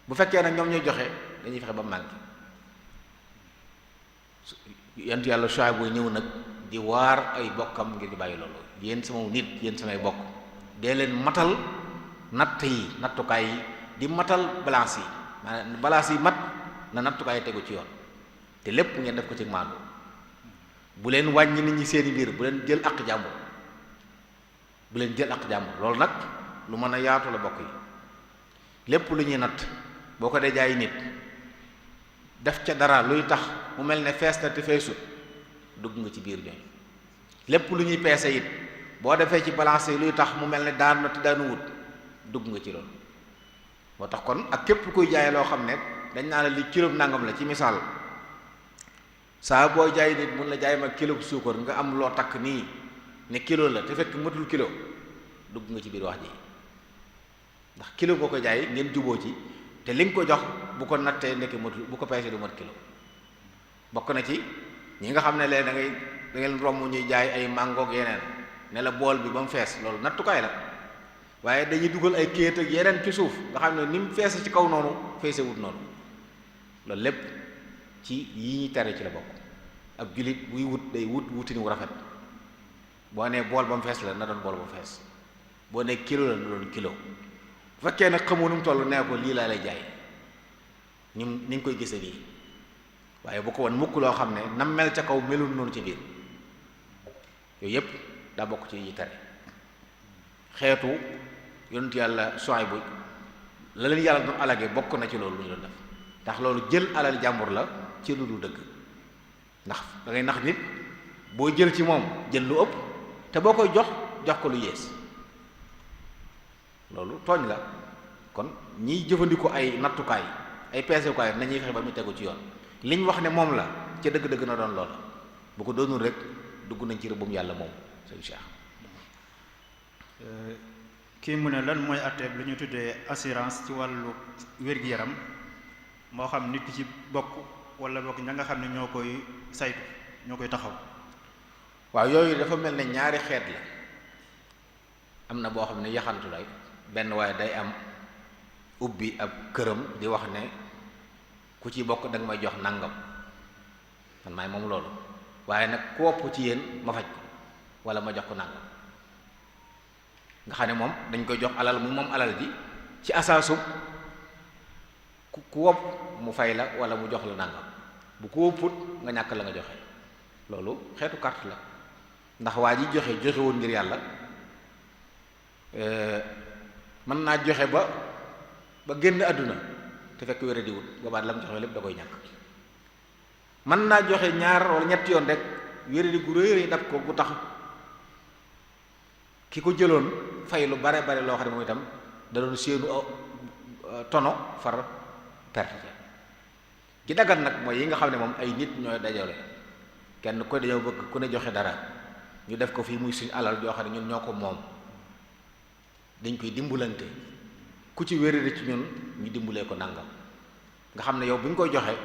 Speaker 2: bu fekkee nag ñoom ñooy joxe dañuy fexe ba manqué yant yàlla Shuayb bu ñëw nag di waar ay bokkam ngir ñu bàyyi loolu yéen sama nit yéen samay bokk dee leen matal natt yi nattukaay yi di matal balance yi maanaam balance yi mat na nattukaay yi tegu ci yoon te lépp ngeen def ko ci maandu bu leen wàññi nit ñi seeni biir bu leen jël ak jàmbur bu leen jël ak jàmbur loolu nag lu mën a yaatu la bokk yi lépp lu ñuy natt boo ko dee jaay nit def ca dara luy tax mu mel ne fees na te feesut dugg nga ci biir ñooy lépp lu ñuy peese it boo defee ci balance yi luy tax mu mel ne daan na te daanu wut dugg nga ci loolu moo tax kon ak képp kuy jaay loo xam ne dañ naa la li kilo nangam la ci misaal saa boo jaay nit mun la jaay ma kilo suukar nga am loo takk nii ne kilo la te fekk matul kilo dugg nga ci biir wax ji ndax kilo boo ko jaay ngeen juboo ci te li nga ko jox bu ko nattee nekk matul bu ko peesee du mat kilo bokk na ci ñi nga xam ne léegi da ngeen romb ñuy jaay ay mango ak yeneen ne la bool bi ba mu fees loolu nattukaay la waaye dañuy dugal ay kéet ak yeneen ci suuf nga xam ne ni mu feese ci kaw noonu feese wut noonu loolu lépp ci yi ñuy tere ci la bokk ab jullit buy wut day wuti ni wu rafet boo nee bool ba mu fees la na doon bool ba mu fees boo nee kilo la na doon kilo bu fekkee nag xamoo nu mu toll nee ko lii laa lay jaay ni nga koy gisee nii waaye bu ko wan mukk loo xam ne nam mel ca kaw melul noonu ci biir yooyu yépp daa bokk ci yi tere xeetu yonent yàlla Suayb bu la leen yàlla doon alage bokk na ci loolu lu ñu doon def ndax loolu jël alal jàmbur la ci lu dul dëgg ndax da ngay nax nit boo jël ci moom jël lu ëpp te boo koy jox ko lu yées loolu tooñ la kon ñiy jëfandikoo ay nattukaay ay peesekaay nañuy fexe ba mu tegu ci yoon liñ wax ne moom la ca dëgg-dëgg na doon loola bu ko doonul rek dugg nañ ci rëbbum yàlla moom sëñ Cheikh.
Speaker 1: kii mu ne lan mooy atteeb lu ñu tuddee assurance ci wàllu wér-gi-yaram moo xam nit ki ci bokk wala bokk ña nga xam ne ñoo koy saytu ñoo koy taxaw.
Speaker 2: waaw yooyu dafa mel ne ñaari xeet la am na boo xam ne yaxantu lay benn waaye day am ubbi ab këram di wax ne ku ci bokk danga may jox nangam man maay moom loolu waaye nag ku wopp ci yéen ma faj ko wala ma jox ko nangam nga xam ne moom dañ koy jox alal mu moom alal ji ci asaasu ku wopp mu fay la wala mu jox la nangam bu ko wopput nga ñàkk la nga joxe loolu xeetu carte la ndax waa ji joxe woon ngir yàlla mën naa joxe ba génn àdduna te fekk wéra di wut boobaat la mu joxe lépp da koy ñàkk mën naa joxe ñaar wala ñetti yoon rek wéra di gu réy dab ko gu tax ki ko jëloon fay lu bare bare loo xam ne moom itam da doon séenu tono far perte ci dagat nag mooy yi nga xam ne moom ay nit ñooy dajale kenn ko dañoo bëgg ku ne joxe dara ñu def ko fii muy suñu alal joo xam ne ñun ñoo ko moom dañ koy dimbalante ku ci wéradi ci ñun ñu dimbalee ko nangam nga xam ne yow bu ñu koy joxe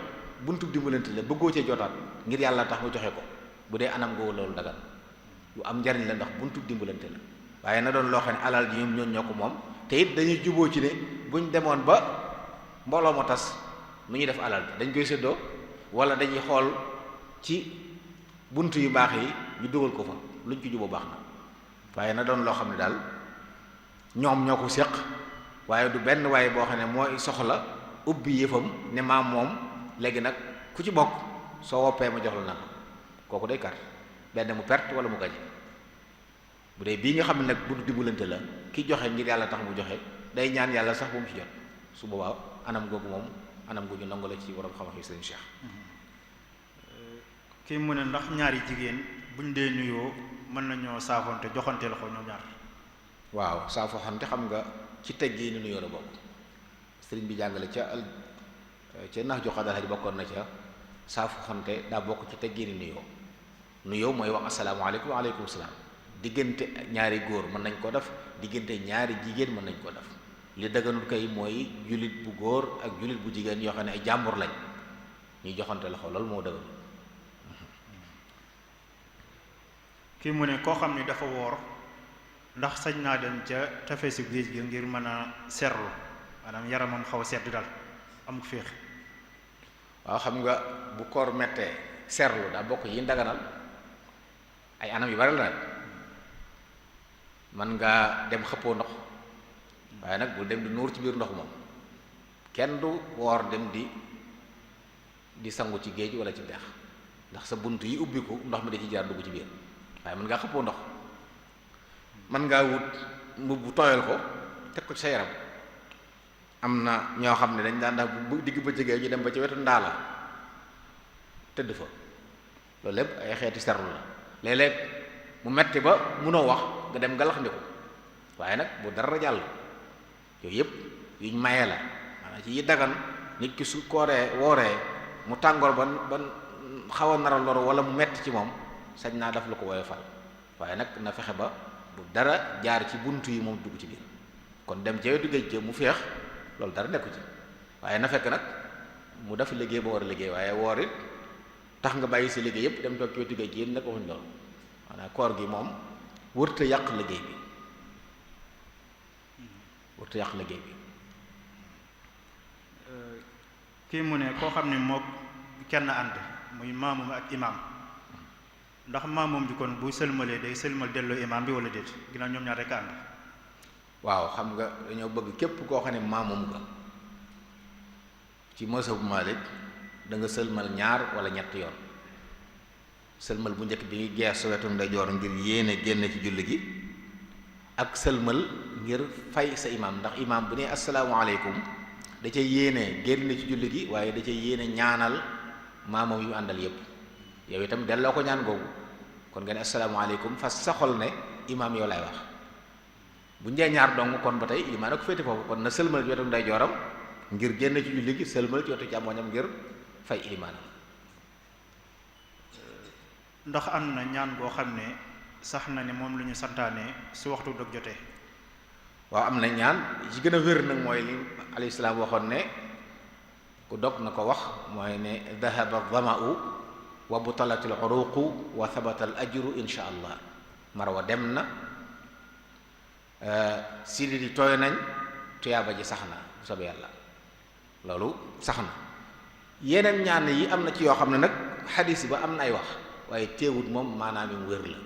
Speaker 2: buntu dimbalante la bëggoo cee jotaat ngir yàlla tax nga joxe ko bu dee anam googu loolu dagan lu am njariñ la ndax buntu dimbalante la waaye na doon loo xam ne alal ji ñoom ñoo ko moom te it dañuy juboo ci ne buñ demoon ba mbooloo ma tas nu ñuy def alal dañ koy séddoo wala dañuy xool ci bunt yu baax yi ñu dugal ko fa luñ ci juboo baax na waaye na doon loo xam ne daal ñoom ñoo ko séq waaye du benn waaye boo xam ne mooy soxla ubbi yëfam ne maam moom léegi nag ku ci bokk soo woppee ma jox la nanga kooku day carte benn mu perte wala mu gañe bu dee bii nga xam ne nag bu dimbalante la ki joxe ngir yàlla tax mu joxe day ñaan yàlla sax bu mu ci jot su boobaa anam googu moom anam googu nangu la ci borom xam-xam yi sëriñ Cheikh.
Speaker 1: kii mu ne ndax ñaari jigéen buñ dee nuyoo mën nañoo saafonte joxante loxo ñoom ñaar.
Speaker 2: waaw saafonte xam nga ci teggi ni nuyoo la bokk sëriñ bi jàngale ca nax jox xadal ji bokkoon na ca saafonte daa bokk ci teggi ni nuyoo mooy wax asalaamaaleykum wa aleykum salaam diggante ñaari góor mën nañ koo def diggante ñaari jigéen mën nañ koo def li daganul kay mooy jullit bu góor ak jullit bu jigéen yoo xam ne ay jàmbur lañ ñuy joxante loxo loolu moo daganul.
Speaker 1: kii mu ne koo xam ne dafa woor ndax sañ naa dem ca tefesu géej gi ngir mën a serlu maanaam yaramam xaw a sedd dal am ko féex.
Speaker 2: waaw xam nga bu koor mettee serlu daa bokk yi ndaganal ay anam yu bari la nag mën ngaa dem xëppoo ndox waaye nag bul dem di nuur ci biir ndox moom kenn du woor dem di sangu ci géej wala ci dex ndax sa bunt yi ubbiku ndox mi da ci jaar dugg ci biir waaye mën ngaa xëppoo ndox mën ngaa wut mbubb tooyal ko teg ko ci sa yaram. am na ñoo xam ne dañ daan ndax bu digg bëccëgee ñu dem ba ci wetu ndaala tëdd fa loolu lépp ay xeeti serlu la léeg-léeg mu metti ba munoo wax nga dem nga laxndiku waaye nag bu dara jàll yooyu yëpp yuñ maye la maanaam ci yi dagan nit ki su wooree mu tàngoor ban xaw a nara loru wala mu metti ci moom sañ naa daf lu ko woyofal waaye nag na fexe ba bu dara jaar ci bunt yi moom dugg ci biir kon dem ca wetu géej mu feex loolu dara nekku ci waaye na fekk nag mu def liggéey ba war a liggéey waaye woor it tax nga bàyyi si liggéey yépp dem toog ci wetu géej gi yéen nag waxuñ loolu maanaam koor gi moom wërta yàq liggéey bi wërta yàq liggéey bi.
Speaker 1: kii mu ne koo xam ne moo kenn ànd muy maamum ak imaam ndax maamum bi kon bu sëlmalee day sëlmal delloo imaam bi wala déet ginnaaw ñoom ñaar rekk ànd.
Speaker 2: waaw xam nga dañoo bëgg képp koo xam ne maamum nga ci mazhab Maalik da nga sëlmal ñaar wala ñett yoon sëlmal bu njëkk bi ngi geesu wetu ndeyjoor ngir yéene génn ci julli gi ak sëlmal ngir fay sa imaam ndax imaam bu ne asalaamaaleykum da ca yéene génn ci julli gi waaye da ca yéene ñaanal maamum yu àndal yépp yow itam delloo ko ñaan googu kon nga ne asalaamaaleykum fas sa xol ne imaam yow lay wax bu njee ñaar dong kon ba tey ilimaan a ko féete foofu kon na sëlmal ci wetu ndeyjooram ngir génn ci julli gi sëlmal ci wetu càmmoñam ngir fay ilimaanam.
Speaker 1: ndax am na ñaan goo xam ne sax na ne moom lu ñu santaane su waxtu dog jotee.
Speaker 2: waaw am na ñaan ci gën a wér nag mooy li alayhi salaam waxoon ne ku dog na ko wax mooy ne dahaba dhama'u wa butalatil uruqu wa thabata al ajru insha allah marwa dem na sidi di tooy nañ tuyaaba ji sax na bu soobee yàlla loolu sax na yeneen ñaan yi am na ci yoo xam ne nag xadis ba am na ay wax waaye teewut moom maanaam yi mu wér la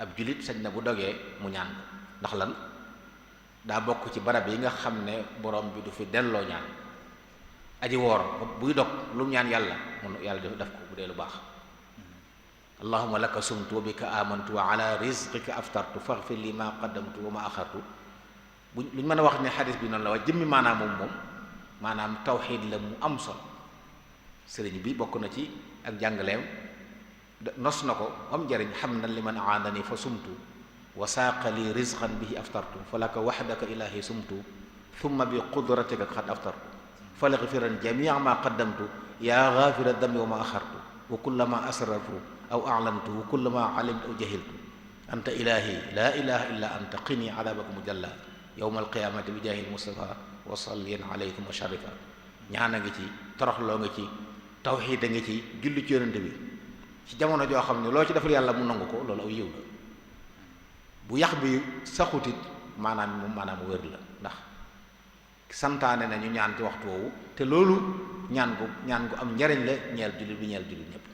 Speaker 2: ab julit sañ na bu dogee mu ñaan ko ndax lan daa bokk ci barab yi nga xam ne borom bi du fi delloo ñaan aji woor buy dog lu mu ñaan yàlla mun yàlla def ko bu dee lu baax allahumma laka sumtu wa bika amantu wa ala rizqika aftartu faghfir li ma qaddamtu wa ma axartu lu ñu mën a wax ne xadis bi noonu la waaye jëmmi maanaam moom maanaam tawxiid la mu am solo sëriñ bi bokk na ci ak jàngaleem nos na ko am njariñ xam na li man aadani fa sumtu wa saaqa li rizqan bihi aftartu fa laka waxdaka ilahi sumtu thumma bi qudratika qad aftartu falagfiran jamia ma qaddamtu yaa gaafira dambi wa ma axartu wa kullama asrartu aw a'lantu wa kullama alimtu aw jahiltu anta ilahi la ilaha illa anta qini adabaka mujalla yawma alqiyamati bi jaahil mustafa wa salliyan alaykum wa sharifa ñaan a ngi ci toroxloo nga ci tawxiid a ngi ci julli ci yonente bi ci jamono joo xam ne loo ci defal yàlla mu nangu ko loolu aw yiw la bu yax bi saxutit maanaam moom maanaam wér la ndax santaane nañu ñaan ci waxtu woowu te loolu ñaan gu am njariñ la ñeel jullit bi ñeel jullit ñépp.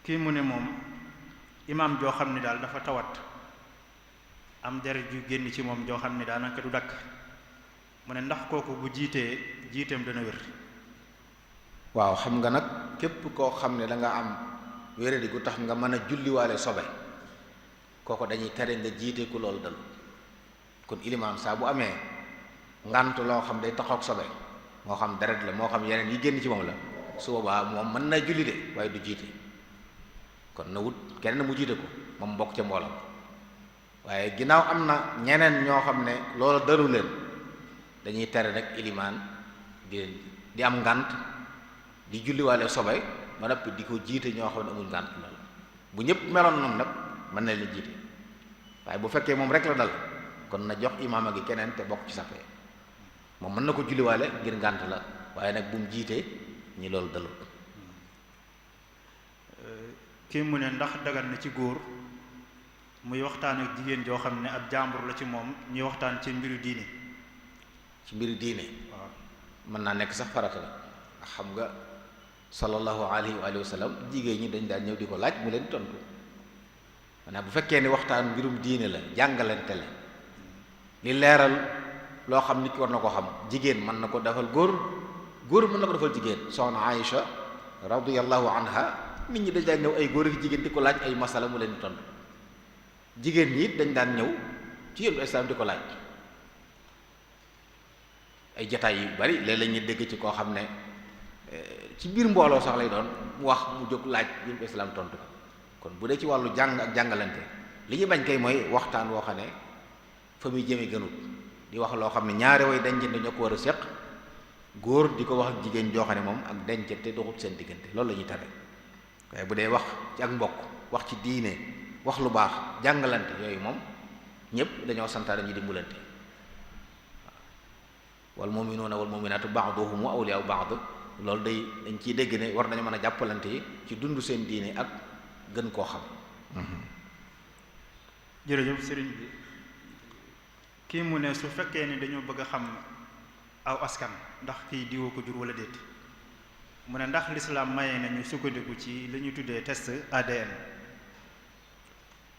Speaker 1: kii mu ne moom imaam joo xam ne daal dafa tawat am deret ju génn ci moom joo xam ne daanaka du dakk mu ne ndax kooku bu jiitee jiiteem dana wér.
Speaker 2: waaw xam nga nag képp koo xam ne da nga am wéradi gu tax nga mën a julliwaale sobe kooku dañuy tere nga jiite ku loolu dal kon ilimaan saa bu amee ngant loo xam day taxoog sobe moo xam deret la moo xam yeneen yi génn ci moom la su boobaa moom mën naa julli de waaye du jiite kon na wut keneen mu jiite ko moom bokk ca mbooloo waaye ginnaaw am na ñeneen ñoo xam ne loolu daru leen dañuy tere rek ilimaan di am ngant di julliwaale sobe ba noppi di ko jiite ñoo xam ne amuñ ngànt loolu bu ñëpp meloon noonu nag mën na leen jiite waaye bu fekkee moom rek la dal kon na jox imaama gi keneen te bokk ci sappee moom mën na ko julliwaale ngir ngànt la waaye nag bu mu jiitee ñi loolu dalul.
Speaker 1: kii mu ne ndax dagan na ci góor muy waxtaan ak jigéen joo xam ne ab jàmbur la ci moom ñuy waxtaan ci mbiru diine.
Speaker 2: ci mbiru diine.
Speaker 1: waaw
Speaker 2: mën naa nekk sax farata la ndax xam nga sallallahu alayhi wa sallam jigéen ñi dañ daan ñëw di ko laaj mu leen tontu maanaam bu fekkee ne waxtaan mbirum diine la jàngalante la li leeral loo xam nit ki war na ko xam. jigéen mën na ko defal góor, góor mën na ko defal jigéen. soxna Aïcha radiyallahu anha nit ñi dañ daan ñëw ay góor ak jigéen di ko laaj ay masala mu leen di tontu. jigéen ñi it dañ daan ñëw ci yoonu islam di ko laaj ay jataay yu bari léeg la ñuy dégg ci koo xam ne ci biir mbooloo sax lay doon mu wax mu jóg laaj yoonu islam tontu ko. kon bu dee ci wàllu jàng ak jàngalante li ñu bañ kay mooy waxtaan woo xam ne fa muy jëme gënut di wax loo xam ne ñaari way dencante ñoo ko war a séq góor di ko wax ak jigéen joo xam ne moom ak dencante doxut seen diggante loolu la ñuy tere. waaye bu dee wax ci ak mbokk wax ci diine wax lu baax jàngalante yooyu moom ñëpp dañoo santaane ñu dimbalante. wal mu'minuuna wal mu'minaatu ba'duhum awliyaa'u ba'd loolu dañ ciy dégg ne war nañu mën a jàppalante yi ci dund seen diine ak gën koo xam.
Speaker 1: jërëjëf sëriñ bi kii mu ne su fekkee ni dañoo bëgg a xam aw askan ndax kii diwoo ko jur wala déet mu ne ndax lislaam maye nañu sukkandiku ci li ñu tuddee test ADN.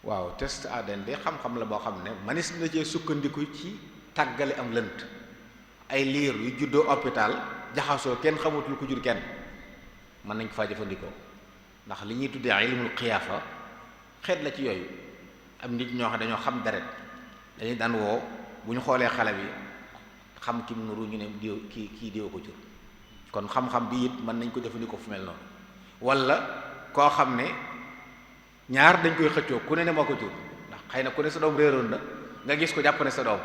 Speaker 2: waaw test ADN de xam-xam la boo xam ne manis na cee sukkandiku ci tàggale am lënt. ay liir yu juddoo hôpital jaxasoo kenn xamatul ku jur kenn mën nañ ko faa jëfandikoo ndax li ñuy tuddee ilmul xiyaafa xeet la ci yooyu. am nit ñoo xam dañoo xam deret dañuy daan woo bu ñu xoolee xale bi xam ki mu nuru ñu ne diw kii diw ko jur. kon xam-xam bi it mën nañ ko jëfandikoo fu mel noonu. wala koo xam ne ñaar dañ koy xëccoo ku ne moo ko jur ndax xëy na ku ne sa doom réeroon na nga gis ko jàpp ne sa doom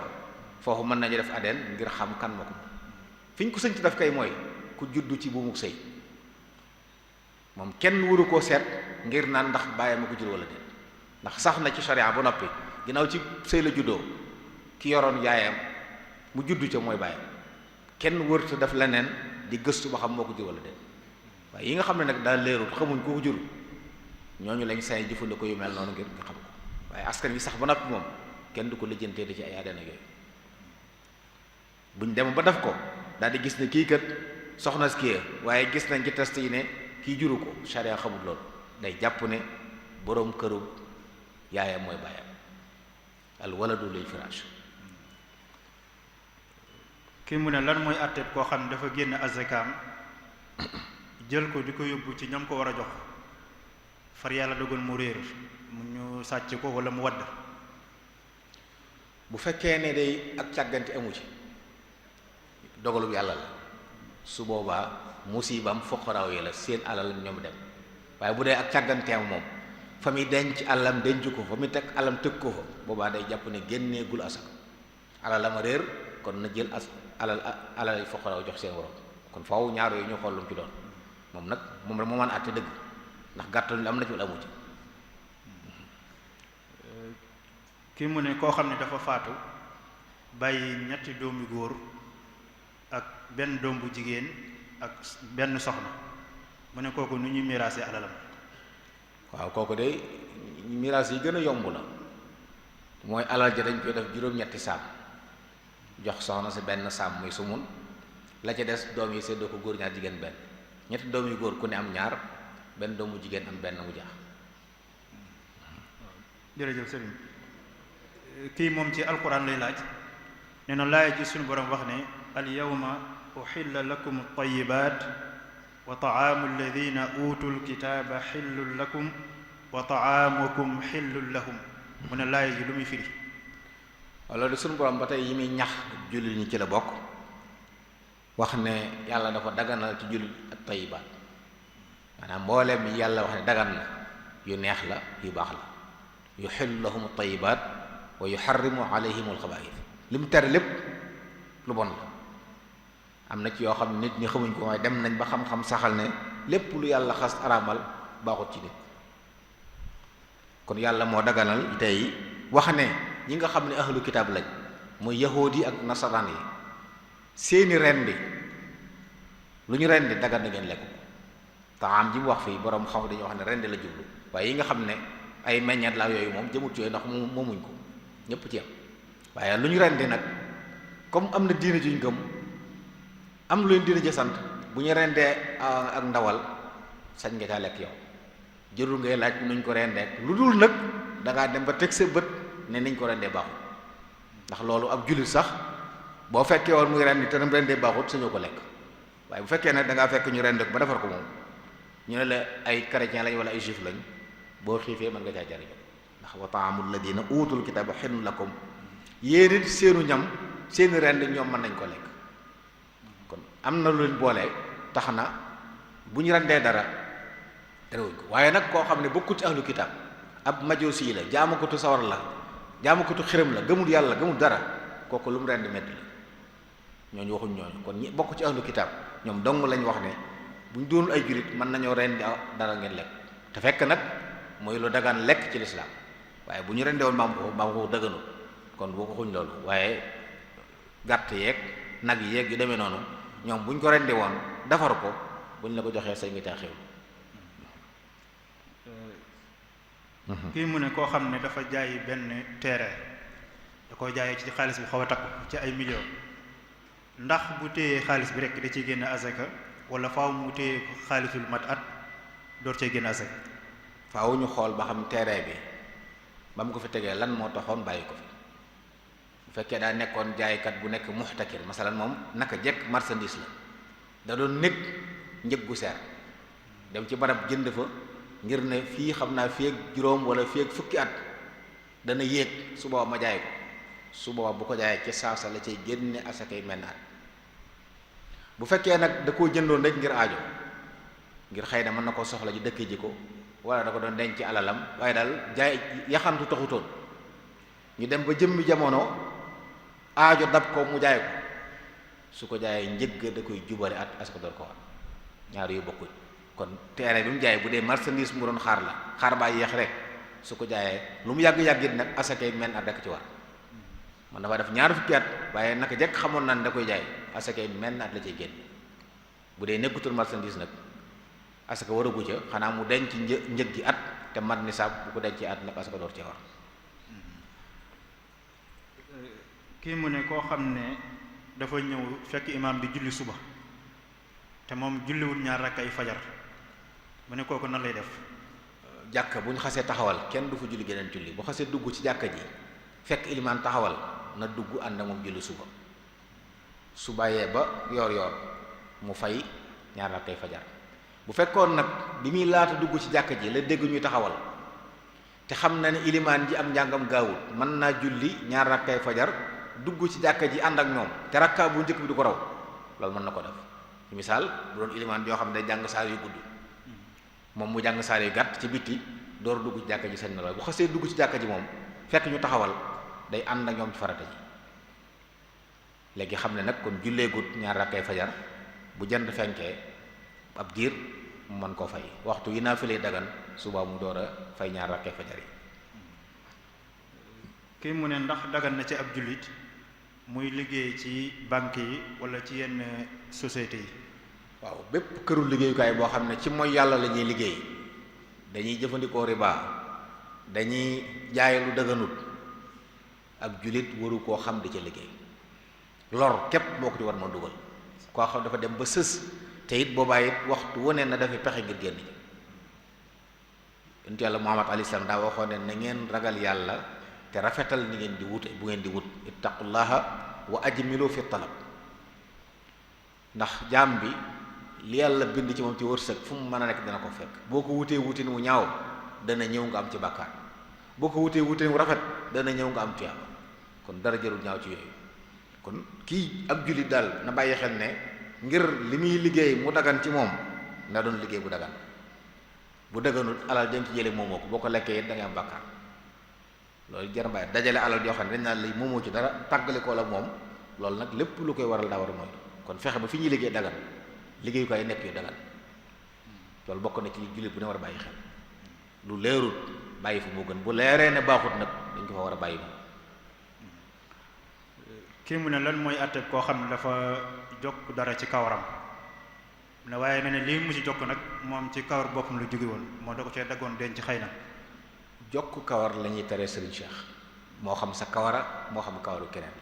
Speaker 2: foofu mën nañu def ADN ngir xam kan moo ko fi ñu ko sëñ ci def kay mooy ku juddu ci buumug sëy moom kenn waru koo seet ngir naan ndax bàyyi ma ko jur wala déet ndax sax na ci sharia ba noppi ginnaaw ci sëy la juddoo ki yoroon yaayam mu juddu ca mooy bàyyam kenn wërta def leneen di gëstu ba xam moo ko jur wala déet waaye yi nga xam ne nag daal leerul xamuñ ko jur ñooñu lañ say jëfandikoo yu mel noonu ngir nga xam ko waaye askan wi sax ba noppi moom kenn du ko lijjantee di ci ay ADN yooyu. buñ dem ba def ko daal di gis ne kii kat soxna si kii waaye gis nañ ci test yi ne kii juru ko sharia xamul loolu day jàpp ne boroom këru yaayam mooy baayam al waladu lil firaash.
Speaker 1: kii mu ne lan mooy àtteeb koo xam ne dafa génn azakaam jël ko di ko yóbbu ci ñam ko war a jox far yàlla dogal mu réer mu ñu sàcc ko wala mu wadd.
Speaker 2: bu fekkee ne day ak càggante amu ci dogalub yàlla la su boobaa musibaam foqaraaw yi la seen alal ñoom dem. waaye bu dee ak càgganteem moom fa muy denc alam denc ko fa muy teg alam tëg ko fa boobaa day jàpp ne génneegul asaka alalam réer kon na jël alal foqaraaw jox seen waroom kon faaw ñaar yooyu ñu xool lu mu ci doon moom nag moom rek moo mën a àtte dëgg ndax gàttal am na ci wala amu ci.
Speaker 1: kii mu ne koo xam ne dafa faatu bàyyi ñetti doomi góor ak benn doom bu jigéen ak benn soxna mu ne kooku nu ñuy miraase alalam.
Speaker 2: waaw kooku de miraas yi gën a yomb la mooy alal ja dañ koy def juróom-ñetti saam jox soxna si benn saam muy sumun la ca des doom yi seddoo ko góor ñaar jigéen benn ñetti doom yu góor ku ne am ñaar benn doomu jigéen am benn mu jaax.
Speaker 1: jërëjëf sëriñ kii moom ci alquran lay laaj nee na laaya ji suñu borom wax ne al yawma uhilla lakum at-tayyibat wa ta'amu alladhina utul kitaba xillun lakum wa ta'amukum xillun lahum mu ne laaya ji lu muy firi.
Speaker 2: walla de suñu borom ba tey yi muy ñax jullit ñi ci la bokk wax ne yàlla dafa daganal ci jullit at-tayyibat maanaam mbooleem yi yàlla wax ne dagan na yu neex la yu baax la yuhillu lahum at-tayyibat wa yuharrimu alayhim al-khaba'ith li mu tere lépp lu bon la am na ci yoo xam ne nit ñi xamuñ ko waaye dem nañ ba xam-xam saxal ne lépp lu yàlla xas araamal baaxut ci nit kon yàlla moo daganal tey wax ne ñi nga xam ne ahlu kitaab lañ muy yahuud yi ak nasaraan yi seeni rendi lu ñu rendi dagan na ngeen lekk ko taam ji mu wax fii borom xam dañuy wax ne rendi la jublu waaye yi nga xam ne ay meññeet la yooyu moom jëmut yooyu ndax moomuñ ko ñépp ci am waaye lu ñu rendi nag comme am na diine juñ gëm am lu leen diine ji sant bu ñu rendee ak ndawal sañ nga caa lekk yow jërul ngay laaj nuñ ko rendeek lu dul nag dangaa dem ba teg sa bët ne niñ ko rendee baaxul ndax loolu ab jullit sax boo fekkee woon muy rendi te nam rendee baaxut sañoo ko lekk waaye bu fekkee nag da ngaa fekk ñu rende ko ba defar ko moom ñu ne la ay chrétien lañ wala ay juif lañ boo xiifee mën nga caa jariñu ndax wa taamul ladina utul kitaba xillun lakum yéen it seenu ñam seeni rend ñoom mën nañ ko lekk kon am na lu leen boole tax na bu ñu rendee dara terewuñ ko waaye nag koo xam ne bokkut ci ahlu kitab ab majusi la jaamukatu sawar la jaamukatu xiram la gëmul yàlla gëmul dara kooku lu mu rend medd la ñooñu waxuñ ñooñu kon ñi bokk ci ahlu kitab ñoom dong lañ wax ne buñ doonul ay jurit mën nañoo rendi dara ngeen lekk te fekk nag mooy lu dagaan lekk ci lislaam waaye bu ñu rendee woon mbaam ko dëgganu kon boo ko xuñ loolu waaye gàtt yeeg nag yeeg yu demee noonu ñoom buñ ko rendee woon defar ko buñ la ko joxee say nga caa xew
Speaker 1: kii mu ne koo xam ne dafa jaay benn terrain da koy jaayee ci xaalis bu xaw a takku ci ay millions ndax bu téyee xaalis bi rek da ciy génn asaka wala faaw mu téye xaalisul mat at door cee génn asaka
Speaker 2: faaw ñu xool ba xam terrain bi ba mu ko fi tegee lan moo taxoon bàyyi ko fi bu fekkee daa nekkoon jaaykat bu nekk muxtakir masalan moom naka jekk marchandise la da doon nekk njëg gu seer dem ci barab jënd fa ngir ne fii xam naa fii ak juróom wala fii ak fukki at dana yéeg su booba ma jaay ko su booba bu ko jaayee ci saasa la cay génne asakay menn at bu fekkee nag da koo jëndoon rek ngir aajo ngir xëy na mën na ko soxla ji dëkk ji ko wala da ko doon denc ci alalam waaye daal jaay yaxantu taxutoon ñu dem ba jëmmi jamono aajo dab ko mu jaay ko su ko jaayee njëgg da koy jubale at asaka door ko war ñaar yu bokkuñ kon terrain bi mu jaay bu dee marchandise mu doon xaar la xaar baa yéex rek su ko jaayee lu mu yàgg-yàgg it nag asakay men at rek ci war man dafa def ñaar fukki at waaye naka jekk xamoon naa ne da koy jaay asakay men at la cay génn bu dee nekkutul marchandise nag asaka waragu ca xanaa mu denc njëg gi at te mat nisaab bu ko dencee at nag asaka door cee war
Speaker 1: kii mu ne koo xam ne dafa ñëw fekk imaam di julli suba te moom julliwul ñaar rakkay fajar mu ne kooku nan lay def
Speaker 2: jàkka bu ñu xasee taxawal kenn du fa julli geneen julli bu xasee dugg ci jàkka ji fekk ilimaan taxawal na dugg ànd ak moom julli suba su bàyyee ba yoor mu fay ñaar rakkay fajar bu fekkoon nag bi muy laata dugg ci jàkka ji la dégg ñuy taxawal te xam na ne ilimaan ji am njàngam gaawul mën naa julli ñaar rakkay fajar dugg ci jàkka ji ànd ak ñoom te rakkaa bu njëkk bi du ko raw loolu mën na ko def ci misaal bu doon ilimaan joo xam ne day jàng saar yu gudd moom mu jàng saar yu gàtt ci bitti door dugg ci jàkka ji sañ na loolu bu xasee dugg ci jàkka ji moom fekk ñu taxawal day ànd ak ñoom ci farata ji léegi xam ne nag kon jullee gut ñaar rakkay fajar bu jant fenkee ab diir mu mën koo fay waxtu yi naa fi lay dagan suba mu door a fay ñaar rakkay fajar yi
Speaker 1: kii mu ne ndax dagan na ci ab jullit muy liggéey ci banque yi wala ci yenn société yi
Speaker 2: waaw bépp këru liggéeyukaay boo xam ne ci mooy yàlla la ñuy liggéey dañuy jëfandikoo riba dañuy jaay lu dëgganut ab jullit waru koo xam di ca liggéey lor képp moo ko ci war ma dugal koo xam dafa dem ba sës te it boobaa it waxtu wane na dafa pexe ngir génn ji yonent yàlla Muhammad alayhi salaam daa waxoon ne na ngeen ragal yàlla te rafetal ni ngeen di wute bu ngeen di wut ittaqullaha wa ajmilu fi talab ndax jaam bi li yàlla bind ci moom ci wërsëg fu mu mën a nekk dana ko fekk boo ko wutee wutin wu ñaaw dana ñëw nga am ci bàkkaar boo ko wutee wutin wu rafet dana ñëw nga am tuyaaba kon dara jarul ñaaw ci yooyu kon kii ab jullit daal na bàyyi xel ne ngir li muy liggéey mu dagan ci moom na doon liggéey bu dagan bu daganut alal jëm ci jële moomoo ko boo ko lekkee it da ngay am bàkkaar loolu jar bàyyi dajale alal yoo xam ne dañ naan lay moomoo ci dara tàggale ko la moom loolu nag lépp lu koy waral daa war a moytu kon fexe ba fi ñuy liggéey dagan liggéey ko ay nekk yu dagan loolu bokk na ci jullit bu ne war a bàyyi xel lu leerut bàyyi fu moo gën bu leeree ne baaxut nag dañ ko fa war a bàyyi moom
Speaker 1: kii mu ne lan mooy àtte koo xam ne dafa jokk dara ci kawaram ne waaye ne lii mu ci jokk nag moom ci kawar boppam lu jóge woon moo da ko cee daggoon denc xëy na
Speaker 2: jokk kawar la ñuy tere Serigne Cheikh moo xam sa kawara moo xam kawaru keneen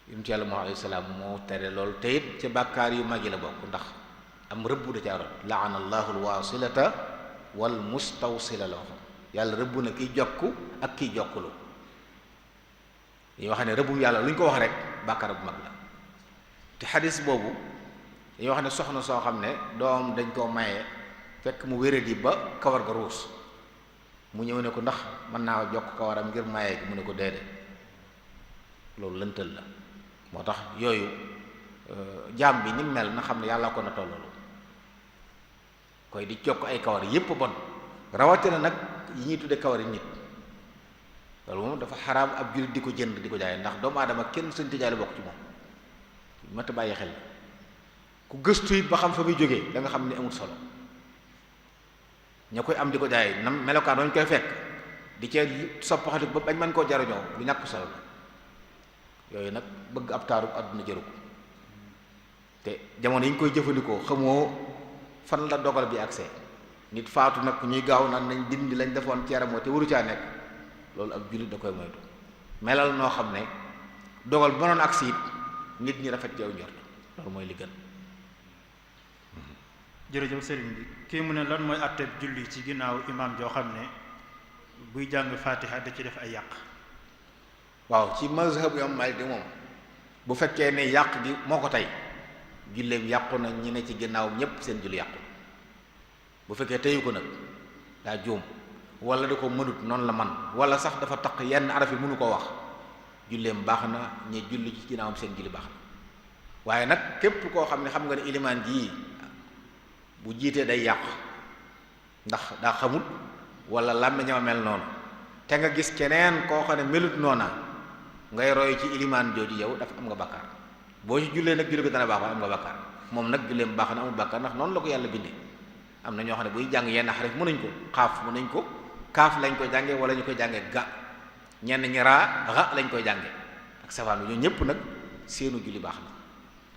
Speaker 2: yonent yàlla Muhammad alayhi salaam moo tere loolu te it ci bàkkaar yu mag yi la bokk ndax am rëbb da caa rot laana allahu alwasilata wal mustawsila la waxoon yàlla rëbb na kiy jokk ak kiy jokkulu dañuy wax ne rëbbum yàlla lu ñu ko wax rek bàkkaar bu mag la. te xadis boobu dañuy wax ne soxna soo xam ne doom dañ koo maye fekk mu wéradi ba kawar ga ruus mu ñëw ne ko ndax mën naa jokk kawaram ngir maye gi mu ne ko déedéet loolu lëntal la. moo tax yooyu jaam bi ni mu mel na xam ne yàlla ko na tolloolu koy di jokk ay kawar yépp bon rawatina nag yi ñuy tudde kawari nit loolu moom dafa xaraam ab jullit di ko jënd di ko jaay ndax doomu aadama kenn suñ tijaay la bokk ci moom mat a bàyyi xel ku gëstu it ba xam fa muy jógee da nga xam ne amul solo ña koy am di ko jaay nam melokaan dañ koy fekk di cee soppaxati ba bañ mën koo jariñoo lu ñàkk solo la yooyu nag bëgg ab taaru àdduna jëru ko te jamono yi ñu koy jëfandikoo xamoo fan la dogal bi accès nit faatu nag ñuy gaaw naan nañ dindi lañ defoon ci yaramoo te waru caa nekk loolu ab jullit da koy moytu melal noo xam ne dogal ba noon agsi it nit ñi rafet yow njort loolu mooy li gën.
Speaker 1: jërëjëf sëriñ bi kii mu ne lan mooy àtteeb julli ci ginnaaw imaam joo xam ne buy jàng faatiha da ci def ay yàq.
Speaker 2: waaw ci mazhab Imam Maalik di moom bu fekkee ne yàq gi moo ko tey julleem yàqu na ñi ne ci ginnaaw ñépp seen julli yàqu bu fekkee teyu ko nag daa juum wala da ko mënut noonu la man wala sax dafa taq yenn araf yi mënu koo wax julleem baax na ñi julli ci ginnaawam seen julli baax na waaye nag képp koo xam ne xam nga ne ilimaan jii bu jiitee day yàq ndax daa xamut wala làmmiñam mel noonu te nga gis keneen koo xam ne melut noona ngay roy ci ilimaan jooju yow dafa am nga bàkkaar boo ci jullee nag julli ko dana baax waaye am nga bàkkaar moom nag julleem baax na amul bàkkaar ndax noonu la ko yàlla bindee am na ñoo xam ne buy jàng yenn xarif mënuñ ko xaaf mënuñ ko kaaf lañ koy jàngee wala ñu koy jàngee ga ñenn ñi ra lañ koy jàngee ak safaan bi ñoo ñëpp nag seenu julli baax na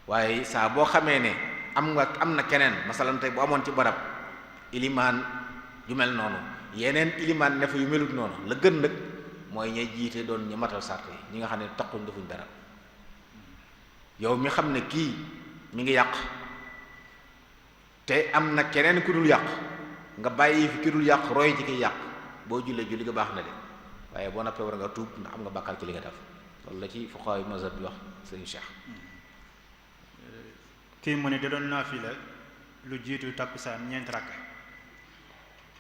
Speaker 2: waaye saa boo xamee ne am na keneen masalan tey bu amoon ci barab ilimaan ju mel noonu yeneen ilimaan ne fa yu melut noonu la gën nag mooy ñay jiite doon ñu matal sart yi ñi nga xam ne taxuñ defuñ dara yow mi xam ne kii mi ngi yàq te am na keneen ku dul yàq nga bàyyi fi ki dul yàq roy ci kiy yàq boo jullee julli nga baax na de waaye boo noppee war nga tuub ndax am nga bàkkaar ci li nga def loolu la ci fuqahaa mazhab bi wax sëñ Cheikh.
Speaker 1: kii mu ne da doon naafila lu jiitu takkusaan ñeenti rakk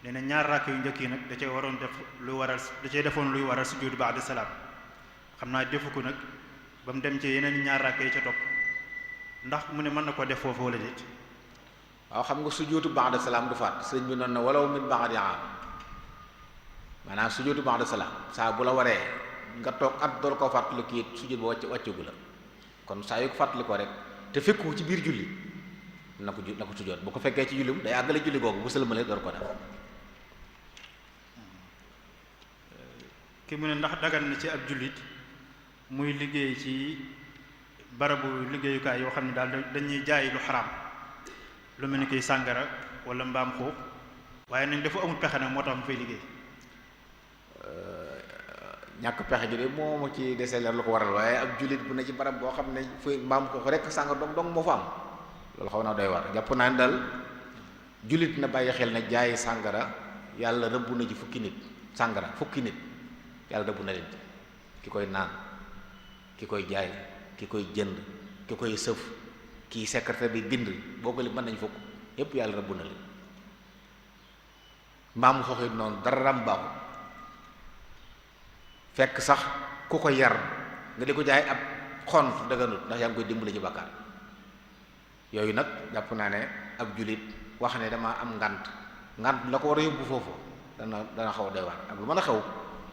Speaker 1: nee na ñaar rakk yu njëkk yi nag da cee waroon def lu waral da cee defoon luy waral sujjóot ba'da salaam xam naa defu ko nag ba mu dem ci yeneen ñaar rakk yi ca topp ndax mu ne mën na ko def foofu wala déet.
Speaker 2: waaw xam nga sujjóotu ba'da salaam du faat sëñ bi noonu na walaw min ba'di aam maanaam sujjóotu ba'da salaam saa bu la waree nga toog at door koo fàttali kii sujjóot ba wàccagu la kon saa yu ko fàttali ko rek te fekku ci biir julli na ko sujjóot bu ko fekkee ci julli day àggale julli googu bu sëlmalee door ko def.
Speaker 1: ki mu ne ndax dagan na ci ab jullit muy liggéey ci barabu liggéeyukaay yoo xam ne daal dañuy jaay lu xaraam lu mel ni koy sàngara wala mbaam xuux waaye nañ dafa amul pexe nag moo tax mu fay liggéey.
Speaker 2: ñàkk pexe ji de moo ma ci desee leer lu ko waral waaye ab jullit bu ne ci barab boo xam ne fu mbaam xuux rek sàngara dong moo fa am loolu xaw naa doy war jàpp naa ne daal jullit na bàyyi xel ne jaay sàngara yàlla rëbb na ci fukki nit yàlla rëbb na leen ki koy naan ki koy jaay ki koy jënd ki koy sëf kii secrétaire bi bind boo ko li mën nañ fukk yépp yàlla rëbb na leen mbaam xuux it noonu dara baaxul fekk sax ku ko yar nga di ko jaay ab xont daganut ndax yaa ngi koy dimbali ci bàkkaar yooyu nag jàpp naa ne ab jullit wax ne dama am ngant la ko war a yóbbu foofu dana xaw a doy waar ak lu mën a xew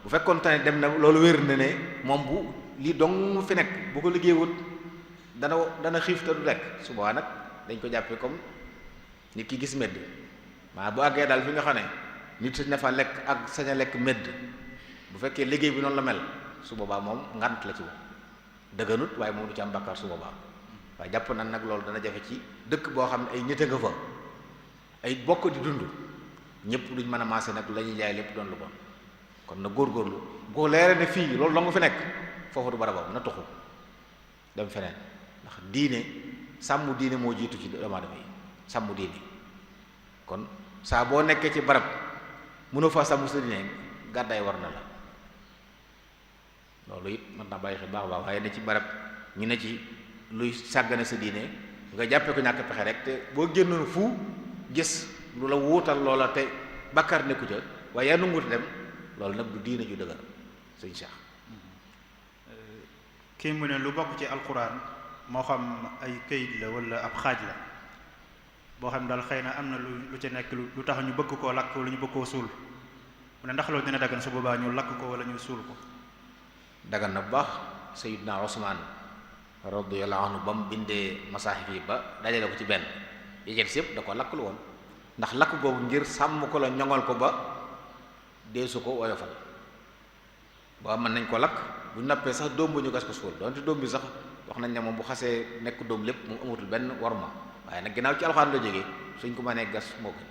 Speaker 2: bu fekkoon tane dem na loolu wér na ne moom bu lii dong fi nekk bu ko liggéeyut dana xiif te du lekk su boobaa nag dañ ko jàppee comme nit ki gis medd maa bu àggee daal fi nga xam ne nit sañ na fa lekk ak sañ a lekk medd bu fekkee liggéey bi noonu la mel su boobaa moom ngant la ci moom dëgganut waaye moom du ci am bàkkaar su boobaa waaye jàpp na nag loolu dana jafe ci dëkk boo xam ne ay nit a nga fa ay bokk di dund ñëpp duñ mën a maase nag la ñuy jaay lépp doon lu bon kon na góorgóorlu bu ko leere ne fii loolu dong fi nekk foofu du barabam na tuxu dem feneen ndax diine sàmm diine moo jiitu ci doomu aadama yi sàmm diine kon saa boo nekkee ci barab mënoo faa sàmm sa diine gàddaay war na la loolu it mën naa bàyyi xel baax baax waaye ne ci barab ñu ne ci luy sàggane sa diine nga jàppee ko ñàkk pexe rek te boo génnoon fu gis lu la wuutal loola te bakkar nekku ca waaye yaa nanguut dem loolu nag du diine ju dëgër sëñ Cheikh.
Speaker 1: kii mu ne lu bokk ci alquran moo xam ay këyit la wala ab xaaj la boo xam daal xëy na am na lu ca nekk lu tax ñu bëgg koo lakk wala ñu bëgg koo suul mu ne ndax loolu dina dagan su boobaa ñu lakk ko wala ñu suul ko.
Speaker 2: dagan na bu baax Sayyidna Usmaan radiyallahu anhu ba mu bindee masaahif yi ba dajale ko ci benn yéjét si yëpp da ko lakk lu woon ndax lakk googu ngir sàmm ko la ñoŋal ko ba deesu ko woyofal ba mën nañ ko lakk bu nappee sax dóom bu ñu gas ko suul donte dóom bi sax wax nañ ne moom bu xasee nekk dóom lépp mu amatul benn worma waaye nag ginnaaw ci alxuraan la jógee suñ ko mënee gas moo gën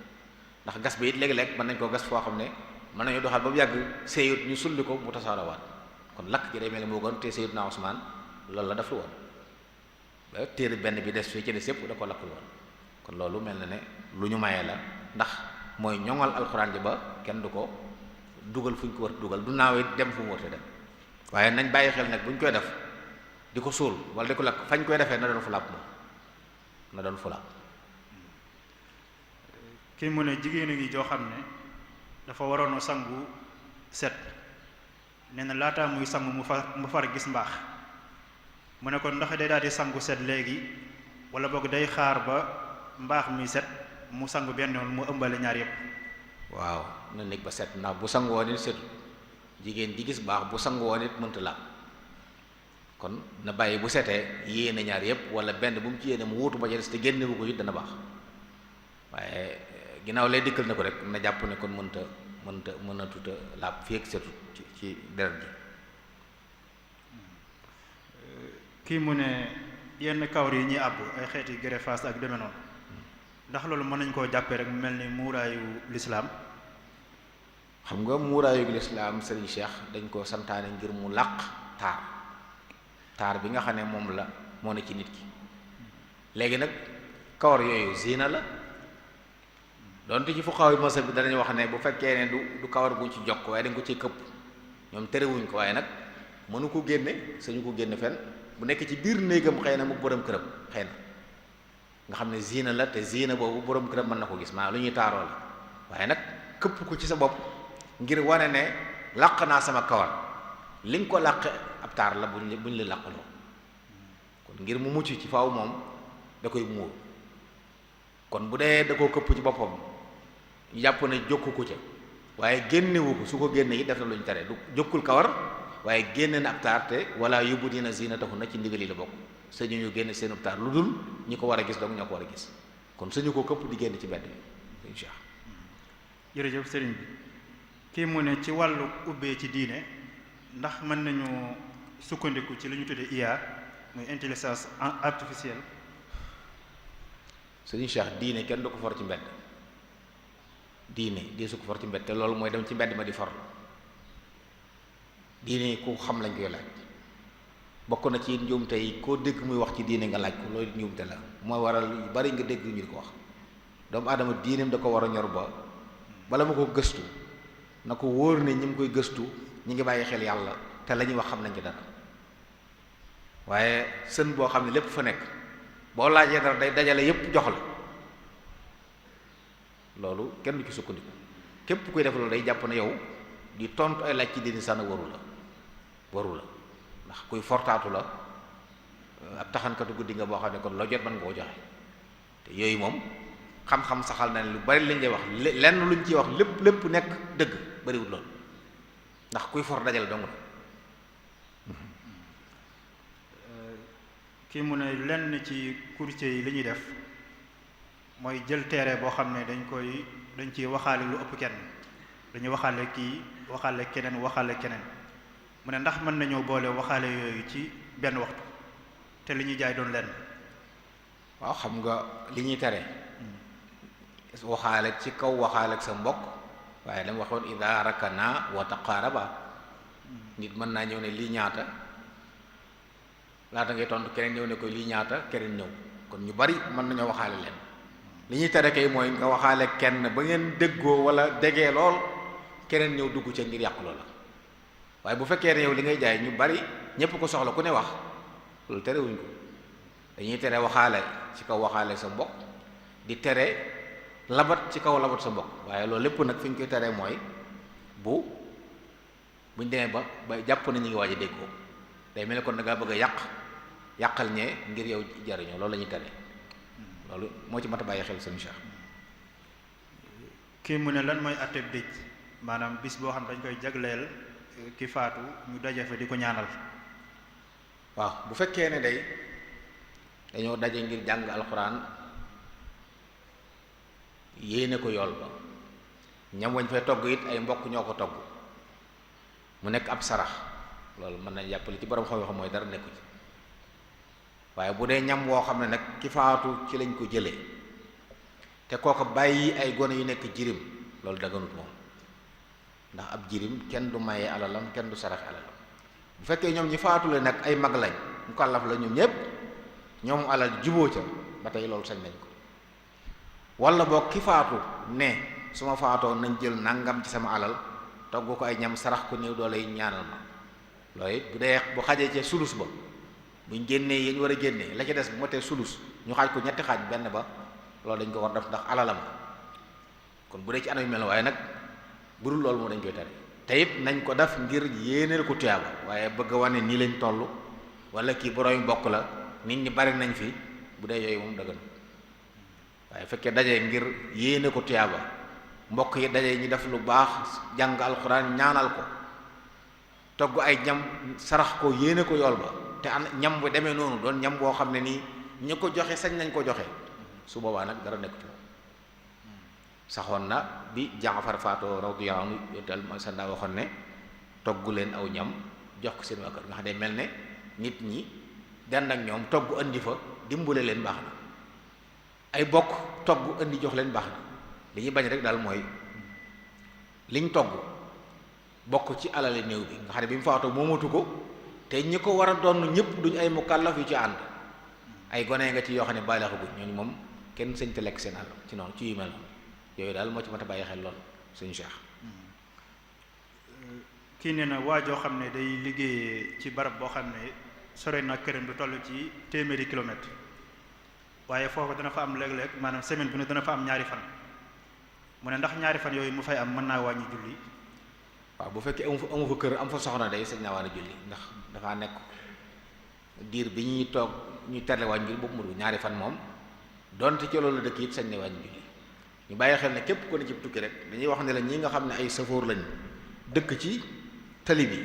Speaker 2: ndax gas bi it léegi-léeg mën nañ koo gas foo xam ne mën nañu doxal ba mu yàgg séyut ñu sulli ko mu tasaarawaat kon lakk gi day mel ni moo gën te Sayyidna Usmaan loolu la def lu woon ba téere benn bi des fii ci des yëpp da ko lakk lu woon kon loolu mel na ne lu ñu mayee la ndax mooy ñoŋal alxuraan ji ba kenn du ko dugal fu ñu ko war dugal du naawee dem fu mu war a dem waaye nañ bàyyi xel nag bu ñu koy def di ko suul wala di ko lakk fañ koy defee na doon fu làpp moom na doon fu làpp.
Speaker 1: kii mu ne jigéen a ngi joo xam ne dafa waroon a sangu set nee na laataa muy sangu mu far gis mbaax mu ne kon ndax day daal di sangu set léegi wala boog day xaar ba mbaax mi set mu sangu benn yoon mu ëmbale ñaar yépp.
Speaker 2: waaw na nekk ba set ndax bu sangu woon it setul jigéen ji gis baax bu sangu woon it mënta laab kon na bàyyi bu setee yéene ñaar yépp wala benn bu mu ci yéene mu wuutu ba ca des te génnewu ko it dana baax waaye ginnaaw lay dikkal na ko rek na jàpp ne kon mën a tuta laab fii ak setut ci deret ji.
Speaker 1: kii mu ne yenn kawar yi ñuy àbb ay xeeti greffage ak deme noonu ndax loolu mën nañ koo jàppee rek mu mel ni muuraayu lislaam.
Speaker 2: xam nga muuraayu lislaam Serigne Cheikh dañ ko santaane ngir mu làq taar bi nga xam ne moom la moo ne ci nit ki léegi nag kawar yooyu zina la donte ci fuqahaa yi masal bi danañ wax ne bu fekkee ne du kawar guñ ci jokk waaye dañ ko ci këpp ñoom terewuñ ko waaye nag mënu ko génne sañu ko génne fenn bu nekk ci biir néegam xëy na mu borom këram xëy na nga xam ne zina la te zina boobu borom këram mën na ko gis maanaam lu ñuy taaroo la waaye nag këpp ko ci sa bopp ngir wane ne làq naa sama kawar li nga ko làq ab taar la buñ la làqaloo kon ngir mu mucc ci faaw moom da koy muur kon bu dee da koo këpp ci boppam jàpp ne jokku ko ca waaye génnewu ko su ko génne yi def na lu ñu tere du jokkul kawar waaye génne na ab taar te wala yubdiina ziinatahunna ci ndigal yi la bokk sañu ñu génne seen ab taar lu dul ñi ko war a gis donc ñoo ko war a gis kon sañu ko këpp di génn ci mbedd bi insha Allah.
Speaker 1: jërëjëf sëriñ bi kii mu ne ci wàllu ubbee ci diine ndax mën nañu sukkandiku ci li ñu tuddee IA muy intelligence artificielle.
Speaker 2: sëriñ Cheikh diine kenn du ko for ci mbedd diine di su ko for ci mbedd te loolu mooy dem ci mbedd ma di for diine ku xam lañ koy laaj bokk na ci njuumte yi koo dégg muy wax ci diine nga laaj ko loolu njuumte la mooy waral yu bari nga dégg ñu di ko wax doomu aadama diineem da ko war a ñor ba bala ma ko gëstu na ko wóor ne ñi ngi koy gëstu ñi ngi bàyyi xel yàlla te la ñuy wax xam nañ ci dara waaye sën boo xam ne lépp fa nekk boo laajee dara day dajale yépp jox la loolu kenn du ci sukkandiku képp kuy def loolu day jàpp ne yow di tontu ay laaj ci diini sànn waru la ndax kuy fortaatu la ab taxankatu guddi nga boo xam ne kon loo jot mën nga koo joxe te yooyu moom xam-xam saxal na ne lu bari lañ lay wax lenn luñ ciy wax lépp nekk dëgg bariwul loolu ndax kuy for dajale dong la.
Speaker 1: kii mu ne lenn ci courtier yi li ñuy def mooy jël terrain boo xam ne dañ ciy waxaale lu ëpp kenn dañuy waxaale kii waxaale keneen mu ne ndax mën nañoo boole waxaale yooyu ci benn waxtu te li ñuy jaay doon lenn.
Speaker 2: waaw xam nga li ñuy tere waxaale ci kaw waxaale ak sa mbokk waaye dama waxoon ida rakana wa taqaraba nit mën naa ñëw ne lii ñaata laata ngay tontu keneen ñëw ne ko lii ñaata keneen ñëw kon ñu bari mën nañoo waxaale leen li ñuy tere kay mooy nga waxaale kenn ba ngeen déggoo wala degee lool keneen ñëw dugg ca ngir yàq loola waaye bu fekkee ne yow li ngay jaay ñu bari ñépp ko soxla ku ne wax loolu terewuñ ko dañuy tere waxaale ci kaw waxaale sa mbokk di tere labat ci kaw labat sa mbokk waaye loolu lépp nag fi ñu koy teree mooy buñ demee ba jàpp na ñu ngi waaj a déggoo day mel ne kon da ngaa bëgg a yàqal ñee ngir yow jariñoo loolu la ñuy tere loolu moo ci mat a bàyyi xel sëñ Cheikh.
Speaker 1: kii mu ne lan mooy atteb dëj maanaam bis boo xam dañ koy jagleel ki faatu ñu daje fa di ko ñaanal.
Speaker 2: waaw bu fekkee ne day dañoo daje ngir jàng alxuraan yéene ko yool ba ñam wañ fay togg it ay mbokk ñoo ko togg mu nekk ab sarax loolu mën nañ jàppale ci borom xam-xam mooy dara nekku ci waaye bu dee ñam woo xam ne nag ki faatu ci lañ ko jëlee te kooka bàyyi ay gone yu nekk jirim loolu daganut moom ndax ab jirim kenn du maye alalam kenn du sarax alalam bu fekkee ñoom ñi faatule nag ay mag lañ mu kàllaf la ñoom ñépp ñoom alal juboo ca ba tey loolu sañ nañ ko wala boog ki faatu ne su ma faatoo nañ jël nangam ci sama alal togg ko ay ñam sarax ko néew doole yi ñaanal ma loolu it bu dee bu xajee ca sulus ba buñ génnee yi ñu war a génnee la ca des bu motee sulus ñu xaaj ko ñetti xaaj benn ba loolu dañ ko war def ndax alalam kon bu dee ci anam yu mel waaye nag burul loolu moo dañ koy tere te it nañ ko def ngir yéeneel ko tuyaaba waaye bëgg a wane nii lañ toll wala kii borom bokk la nit ñi bari nañ fi bu dee yooyu moom dëgg na waaye fekkee daje ngir yéene ko tuyaaba mbokk yi daje ñi def lu baax jàng alxuraan ñaanal ko togg ay ñam sarax ko yéene ko yool ba te an ñam bu demee noonu doon ñam boo xam ne nii ñu ko joxe sañ nañ ko joxe su boobaa nag dara nekk ci moom saxoon na bi Jaafar faatoo radiyallahu anhu dal sa ndaa waxoon ne togg leen aw ñam jox ko seen waa kër nga xam ne mel ne nit ñi dend ak ñoom togg andi fa dimbule leen baax na ay bokk togg andi jox leen baax na li ñuy bañ rek daal mooy liñ togg bokk ci alali néew bi nga xam ne bi mu faatoo moomatu ko te ñi ko war a doon ñëpp duñ ay mukallaf yu ci ànd ay gone nga ci yoo xam ne bàyyi la ko guñ ñooñu moom kenn sëñ te lekk seen àll ci noonu ci yu mel noonu yooyu daal moo ci mat a bàyyi xel lool suñu Cheikh.
Speaker 1: kii nee na waa joo xam ne day liggéeyee ci barab boo xam ne sore na këram du toll ci téeméeri kilomètre waaye foofu dana fa am léeg-léeg maanaam semaine bu ne dana fa am ñaari fan mu ne ndax ñaari fan yooyu mu fay am mën naa wàññi julli.
Speaker 2: waaw bu fekkee amu fa kër am fa soxna day sañ naa war a julli ndax dafaa nekk diir bi ñuy toog ñuy terle wàññi julli boobu mu ñaari fan moom donte ci loolu dëkk it sañ ne wàññi julli ñu bàyyi xel ne képp ku ne ci tukki rek dañuy wax ne la ñi nga xam ne ay safoor lañ dëkk ci tali bi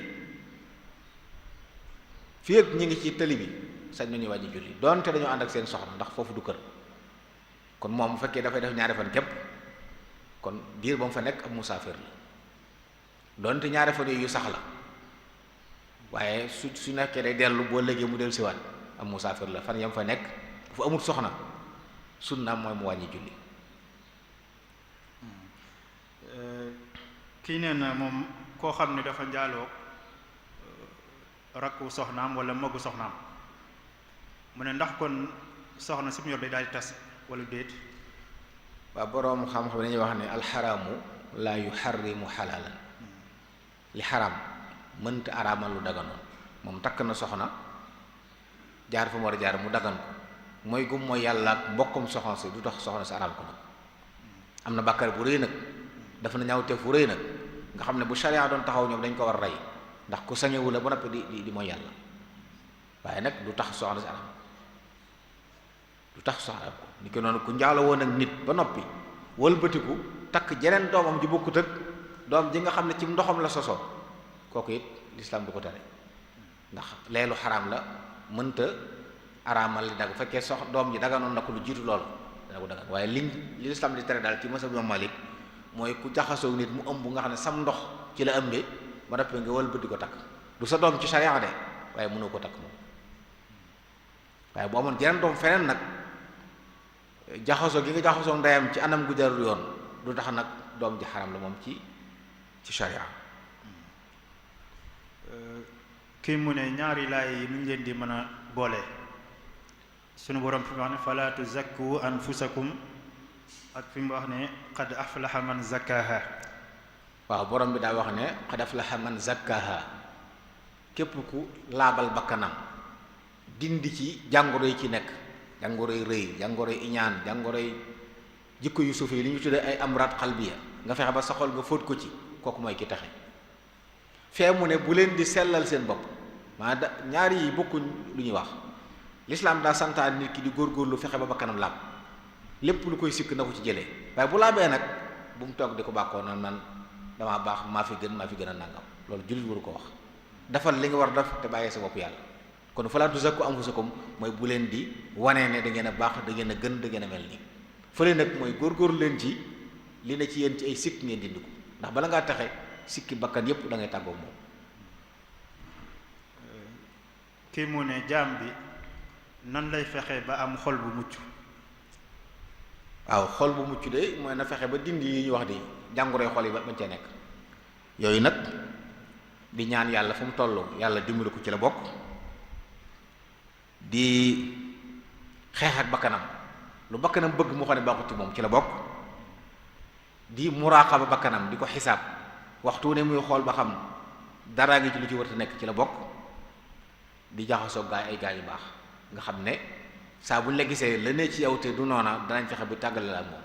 Speaker 2: fii ak ñi ngi ci tali bi sañ nañu wàññi julli donte dañoo ànd ak seen soxna ndax foofu du kër kon moom bu fekkee dafay def ñaari fan képp kon diir ba mu fa nekk ab musaafir la donte ñaari fan yu sax la waaye su nekkee day dellu boo léegi mu dellu siwaat ab musaafir la fan yam fa nekk bu fa amul soxna sunnaam mooy mu wàññi julli.
Speaker 1: kii nee na moom koo xam ne dafa njaaloo rakku soxnaam wala magu soxnaam mu ne ndax kon soxna si mu yor day daal di tas wala déet.
Speaker 2: waaw boroom xam-xam dañuy wax ne alxaraamu laa yuxarrimu xalaalan li xaraam mënta araamal lu daganoon moom takk na soxna jaar fa mu war a jaar mu dagan ko mooy gum mooy yàlla ak mbokkum soxna si du tax soxna si araam ko nag am na bàkkaar bu rëy nag dafa na ñaawteef bu rëy nag nga xam ne bu sharia doon taxaw ñoom dañ ko war a rey ndax ku sañewu la ba noppi di mooy yàlla waaye nag du tax soxna si araam du tax soxna ko ni ko noonu ku njaalo woon ak nit ba noppi wëlbatiku takk jeneen doomam ji bokkut ak doom ji nga xam ne ci ndoxam la sosoo kooku it lislaam du ko tere ndax leelu xaraam la mënta araamal li dag bu fekkee doom ji daganoon na ko lu jiitu loolu dana ko dagan waaye li lislaam di tere daal ci masab Imam Malik mooy ku jaxasoo nit mu ëmb nga xam ne sam ndox ci la ëmbee ba noppi nga wëlbati ko takk du sa doom ci sharia de waaye mënoo ko takk moom waaye bu amoon jeneen doom feneen nag jaxasoo gi nga jaxasoo ndeyam ci anam gu jarul yoon du tax nag doom ji xaram la moom ci sharia.
Speaker 1: kii mu ne ñaari laay yi nu ñu leen di mën a boole sunu borom fi mu wax ne fala tuzakku anfusakum ak fi mu wax ne qad aflaha man zakkaha.
Speaker 2: waaw borom bi daa wax ne qad aflaha man zakkaha képp ku laabal bakkanam dindi ci jàngoro yi ci nekk, jàngoro yi rëy, jàngoro yi iñaan, jàngoro yi jikko yu suuf yi li ñu tuddee ay amraat xalbiya, nga fexe ba sa xol nga fóot ko ci, kooku mooy ki taxe. fee mu ne bu leen di sellal seen bopp, maa da ñaari yi bokkuñ lu ñuy wax. lislaam daa santaan nit ki di góorgóorlu fexe ba bakkanam laab, lépp lu koy sikk na ko ci jëlee, waaye bu laabee nag bu mu toog di ko bàkkoo naan man damaa baax maa fi gën a nangam. loolu jullit waru ko wax. defal li nga war def te bàyyee sa bopp yàlla. kon falaa tuzakku anfusakum mooy bu leen di wanee ne da ngeen a baax, da ngeen a gën, da ngeen a mel nii. fële nag mooy góorgóorlu leen ci li ne ci yéen ci ay sikk ngeen dindi ko, ndax bala ngaa taxe sikki bakkan yépp da ngay tàggoog moom.
Speaker 1: kii mu ne jaam bi nan lay fexe ba am xol bu mucc.
Speaker 2: waaw xol bu mucc de mooy na fexe ba dindi yi ñu wax di jàngoroy xol yi ba bañ cee nekk. yooyu nag di ñaan yàlla fu mu toll yàlla dimbali ko ci la bokk, di xeex ak bakkanam, lu bakkanam bëgg mu xam ne baaxut ci moom ci la bokk, di muraqaba bakkanam, di ko xisaab waxtu ne muy xool ba xam dara ngi ci lu ci war a nekk ci la bokk, di jaxasoo ay gaay yu baax nga xam ne saa buñ la gisee la ne ci yow te du noona danañ fexe bi tàggale la ak moom.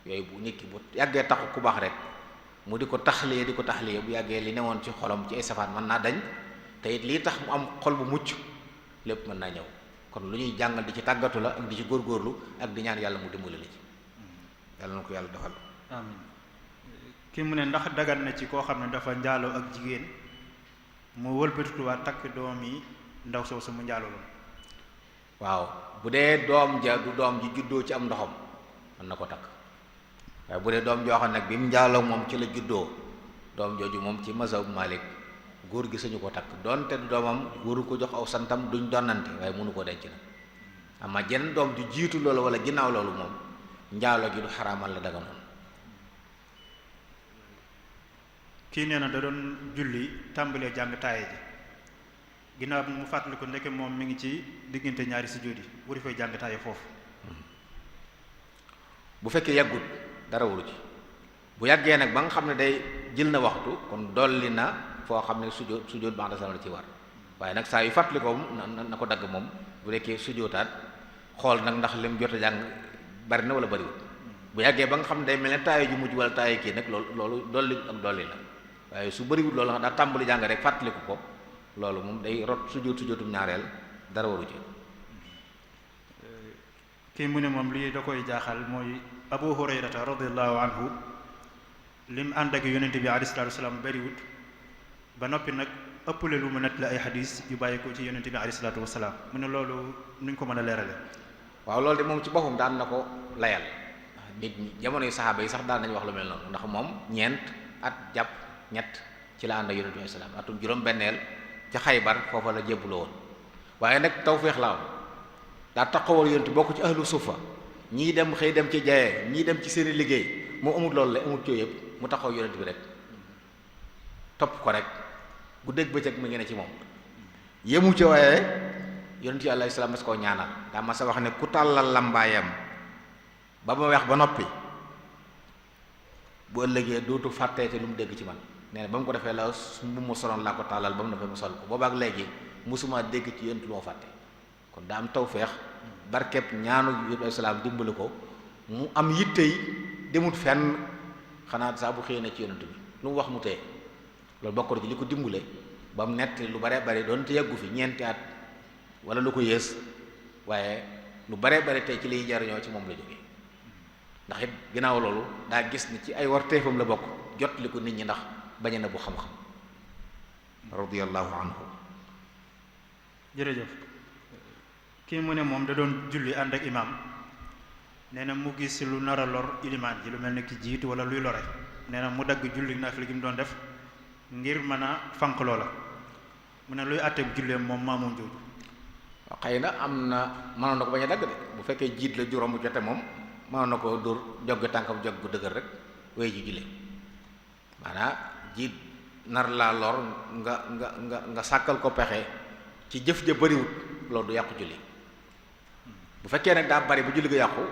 Speaker 2: yooyu bu nit ki bu yàggee taxu ku baax rek mu di ko taxliye bu yàggee li newoon ci xolam ci ay safaan mën naa dañ, te it lii tax mu am xol bu mucc lépp mën naa ñëw. kon lu ñuy jàngal di ci tàggatu la ak di ci góorgóorlu ak di ñaan yàlla mu dimbali la ci. yàlla na ko yàlla defal.
Speaker 1: amiin. ki mu ne ndax dagan na ci koo xam ne dafa njaaloo ak jigéen mu wëlbatituwaat takk doom yi ndaw soosu mu njaaloo loon.
Speaker 2: waaw bu dee doom ja du doom ji juddoo ci am ndoxam mën na ko takk, waaye bu dee doom joo xam nag bi mu njaaloo moom ci la juddoo, doom jooju moom ci mazhab Malik góor gi sañu ko takk, doonte du doomam waru ko jox aw santam, duñ donnante, waaye mënu ko denc nag. ama jenn doom ju jiitu loolu wala ginnaaw loolu moom njaaloo gi du xaraamal la daga noonu.
Speaker 1: kii nee na da doon julli tàmbalee jàng taaye ji, ginnaaw bi mu fàttali ko ndeke moom mi ngi ci diggante ñaari sujjóot yi wari fay jàng taaye foofu.
Speaker 2: bu fekkee yàggut dara waru ci, bu yàggee nag ba nga xam ne day jël na waxtu kon dolli na foo xam ne sujjóot ba'da salaam la ci war, waaye nag saa yu fàttali ko na ko dagg moom. bu nekkee sujjóotaat xool nag ndax lim jot a jàng bari na wala bariwul. bu yàggee ba nga xam ne day mel ne taaye ju mujj wala taaye kii nag loolu dolli ak dolli la, waaye su bariwul loolu nga daa tàmbali jàng rek fàttaliku ko, loolu moom day rot sujjóotum ñaareel dara waru ci.
Speaker 1: kii mu ne moom lii da koy jaaxal mooy Abu Hurayrata radiyallahu anhu lim ànd ak yonent bi alayhi salaatu wasalaam bariwut, ba noppi nag ëppale lu mu nett la ay xadis yu bàyyi ko ci yonent bi alayhi salaatu wasalaam, mu ne loolu nuñ ko mën a leerale.
Speaker 2: waaw loolu de moom ci boppam daan na ko layal. nit ñi jamono yu saxaaba yi sax daan nañu wax lu mel noonu, ndax moom ñeent at jàpp ñett ci la ànd ak yonent bi alayhi salaam, atum juróom-benneel ca Xaybar foofa la jébbuloo woon. waaye nag tawfeex la am daa taxawal yonent bokk ci ahlu sufa, ñii dem xëy dem ci jaye, ñii dem ci seeni liggéey, moo amul loolu la amul coow yëpp mu taxaw yonent bi rek topp ko rek guddeeg bëccëg mu ngi ne ci moom. yemu ci waaye yonent yi alayhi salaam mas koo ñaanal, daa ma sa wax ne ku tàllal lambaayam ba ma weex ba noppi bu ëllëgee dootu fàtteete lu mu dégg ci man. nee na ba mu ko defee la mu ma soloon laa ko tàllal ba mu defee mu sol ko, boobaak léegi musuma dégg ci yonent lu ma fàtte. kon daa am tawfeex barkeb ñaanu yonent alayhi salaam dimbali ko mu am yitte yi demut fenn, xanaa saa bu xëyee na ci yonent bi lu mu wax mu teye. loolu bokk na ci li ko dimbale ba mu nett lu bare bare doon te yàggu fi ñeenti at wala lu ko yées, waaye lu bare bare tey ci liy jariñoo ci moom la jógee. ndax it ginnaaw loolu daa gis ni ci ay warteefam la bokk jot li ko nit ñi ndax bañ na bu xam-xam. radiyallahu anhu.
Speaker 1: jërëjëf. kii mu ne moom da doon julli ànd ak imaam, nee na mu gis lu nar a lor ilimaan ji lu mel ne ki jiitu wala luy lore, nee na mu dagg julli naafila gi mu doon def ngir mën a fanq loola, mu ne luy àtteeb julleem moom maamoom jooju.
Speaker 2: waaw xëy na am na mënoon na ko bañ a dagg de, bu fekkee jiit la juróom bu jote moom mënoon na ko dóor joggi tànkam jog bu dëgër rek wéy ji julli. maanaam jiit nar laa lor nga sàkkal ko pexe ci jëf ja bariwut, loolu du yàqu julli. bu fekkee nag daa bari bu julli ga yàqu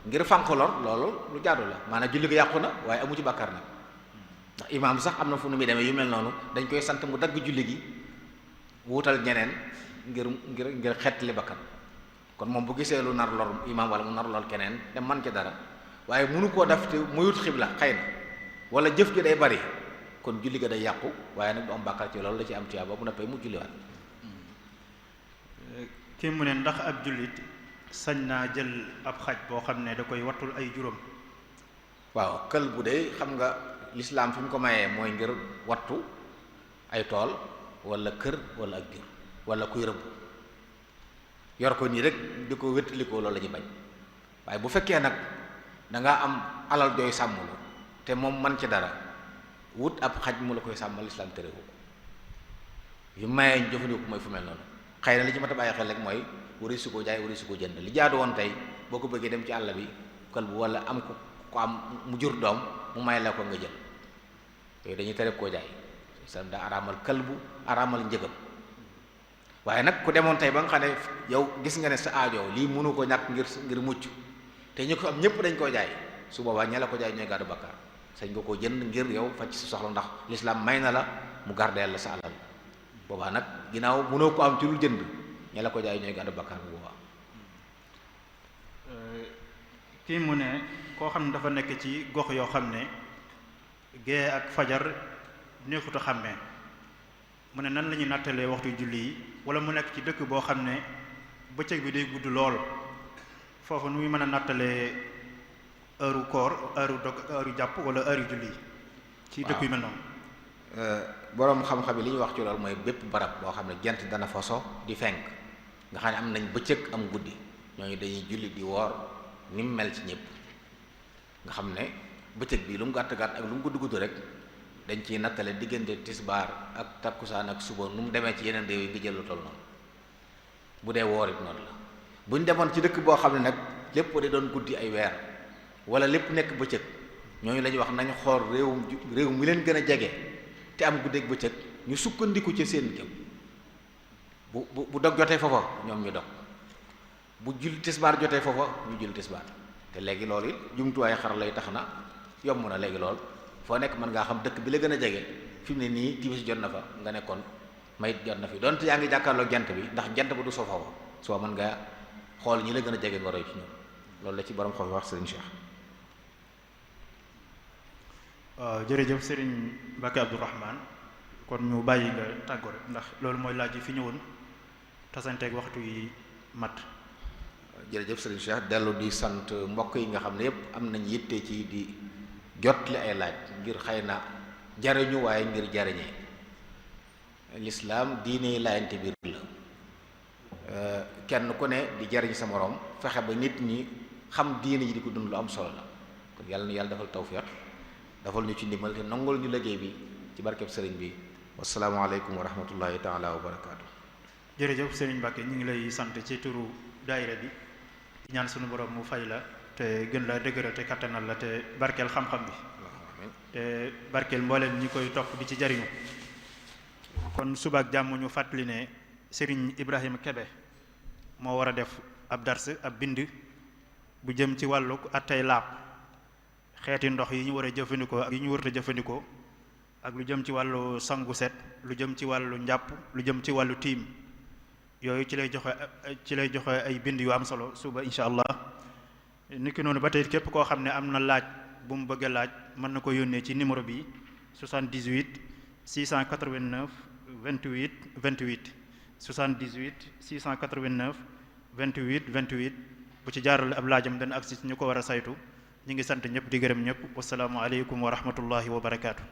Speaker 2: ngir fanq lor, loolu lu jaadu la, maanaam julli ga yàqu na waaye amu ci bàkkaar nag. ndax imaam sax am na fu nu muy demee yu mel noonu dañ koy sant mu dagg julli gi wutal ñeneen ngir xettali bakkan kon moom bu gisee lu nar lor imaam wala mu nar lor keneen dem man ci dara waaye mënu koo def te muyut xibla xëy na wala jëf ji day bari kon julli ga day yàqu waaye nag du am bàkkaar ci loolu la ci am tiyaaba bu noppee mu julliwaat.
Speaker 1: kii mu ne ndax ab jullit sañ naa jël ab xaj boo xam ne da koy wattul ay juróom.
Speaker 2: waaw kël bu dee xam nga lislaam fi mu ko mayee mooy ngir wattu ay tool wala kër wala ak jur wala kuy rëbb yor ko nii rek di ko wéttalikoo loolu la ñu bañ waaye bu fekkee nag danga am alal jooy sàmmlu te moom man ci dara wut ab xaj mu la koy sàmmal lislaam terewu ko yu mayee ñu jëfandikoo mooy fu mel noonu xëy na li ci mat a bàyyi xel rek mooy wari su ko jaay wari su ko jënd li jaadu woon tey boo ko bëggee dem ci àll bi kël bu wala am ko am mu jur doom mu may la ko nga jël yooyu dañuy tere koo jaay islam daa araamal kël bu araamal njëgam waaye nag ku demoon tey ba nga xam ne yow gis nga ne sa aajo lii mënu ko ñàkk ngir mucc te ñu ko am ñëpp dañ koo jaay su boobaa ña la ko jaay ñooy gàddu bakkaar sañ nga koo jënd ngir yow faj sa soxla ndax lislaam may na la mu gardeel la sa alal boobaa nag ginnaaw mënoo ko am ci lu jënd ña la ko jaay ñooy gàddu bakkaar bu boobaa.
Speaker 1: kii mu ne koo xam ne dafa nekk ci gox yoo xam ne gée ak fajar neexut a xàmmee mu ne nan la ñuy nattalee waxtu julli yi wala mu nekk ci dëkk boo xam ne bëccëg bi day gudd lool foofu nu muy mën a nattalee heure koor heure jàpp wala heure julli yi ci dëkk yu mel noonu.
Speaker 2: boroom xam-xam yi li ñuy wax ci loolu mooy bépp barab boo xam ne jant dana fa so di fenk nga xam ne am nañ bëccëg am guddi ñooñu dañuy julli di woor ni mu mel ci ñëpp nga xam ne bëccëg bi lu mu gàtt gàtt ak lu mu gudd gudd rek dañ ciy nattale diggante tisbaar ak takkusaan ak suba nu mu demee ci yeneen réew yi nga jël lu toll noonu bu dee woor it noonu la bu ñu demoon ci dëkk boo xam ne nag lépp di doon guddi ay weer wala lépp nekk bëccëg ñooñu la ñuy wax nañu xool réew mi leen gën a jege te am guddeeg bëccëg ñu sukkandiku ci seen jëm bu dog jotee foofa ñoom ñu dog bu julli tisbaar jotee foofa ñu julli tisbaar te léegi loolu it jumtuwaay xar lay tax na yomb na léegi lool foo nekk mën ngaa xam dëkk bi la gën a jege fi mu ne nii timis jot na fa nga nekkoon mayit jot na fi donte yaa ngi jàkkaarloog jant bi ndax jant ba du soo foofa soo mën nga xool ñi la gën a jege nga roy ci ñoom loolu la ci borom xam wax Serigne Cheikh.
Speaker 1: waaw jërëjëf Serigne Mbacké Abdourahmane kon ñu bàyyi nga tàggoo rek ndax loolu mooy laaj yi fi ñëwoon tasanteeg waxtu yi mat.
Speaker 2: jërëjëf Serigne Cheikh dellu di sant mbokk yi nga xam ne yépp am nañ yitte ci di jotli ay laaj ngir xëy na jariñu waaye ngir jariñee lislaam diine laayante biir la kenn ku ne di jariñ sa moroom fexe ba nit ñi xam diine ji di ko dund lu am solo la kon yàlla na yàlla defal tawfiq defal ñu ci ndimbal te nangul ñu liggéey bi ci barkeb sëriñ bi wasalaamaaleykum wa rahmatullahi taala wa barakaatu.
Speaker 1: jërëjëf Serigne Mbacké ñu ngi lay sant ci turu daayira bi di ñaan sunu borom mu fay la te gën la dëgëral te kattanal la te barkeel xam-xam bi te barkeel mbooleem ñi koy topp di ci jariñu kon suba ak jàmm ñu fàttali ne Serigne Ibrahima Kebe moo war a def ab dars ab bind bu jëm ci wàllu attey laab xeeti ndox yi ñu war a jëfandikoo ak yi ñu warut a jëfandikoo ak lu jëm ci wàllu sangu set lu jëm ci wàllu njàpp lu jëm ci wàllu tiim yooyu ci lay joxe ay bind yu am solo suba incha allah niki noonu ba tey képp koo xam ne am na laaj bu mu bëgg a laaj mën na ko yónnee ci numéro bi 78 689 28 28 78 689 28 28 bu ci jaarale ab laajam dana agsi ñu ko war a saytu ñu ngi sant ñëpp di gërëm ñëpp wasalaamu aleykum wa rahmatullahi wa barakaatu.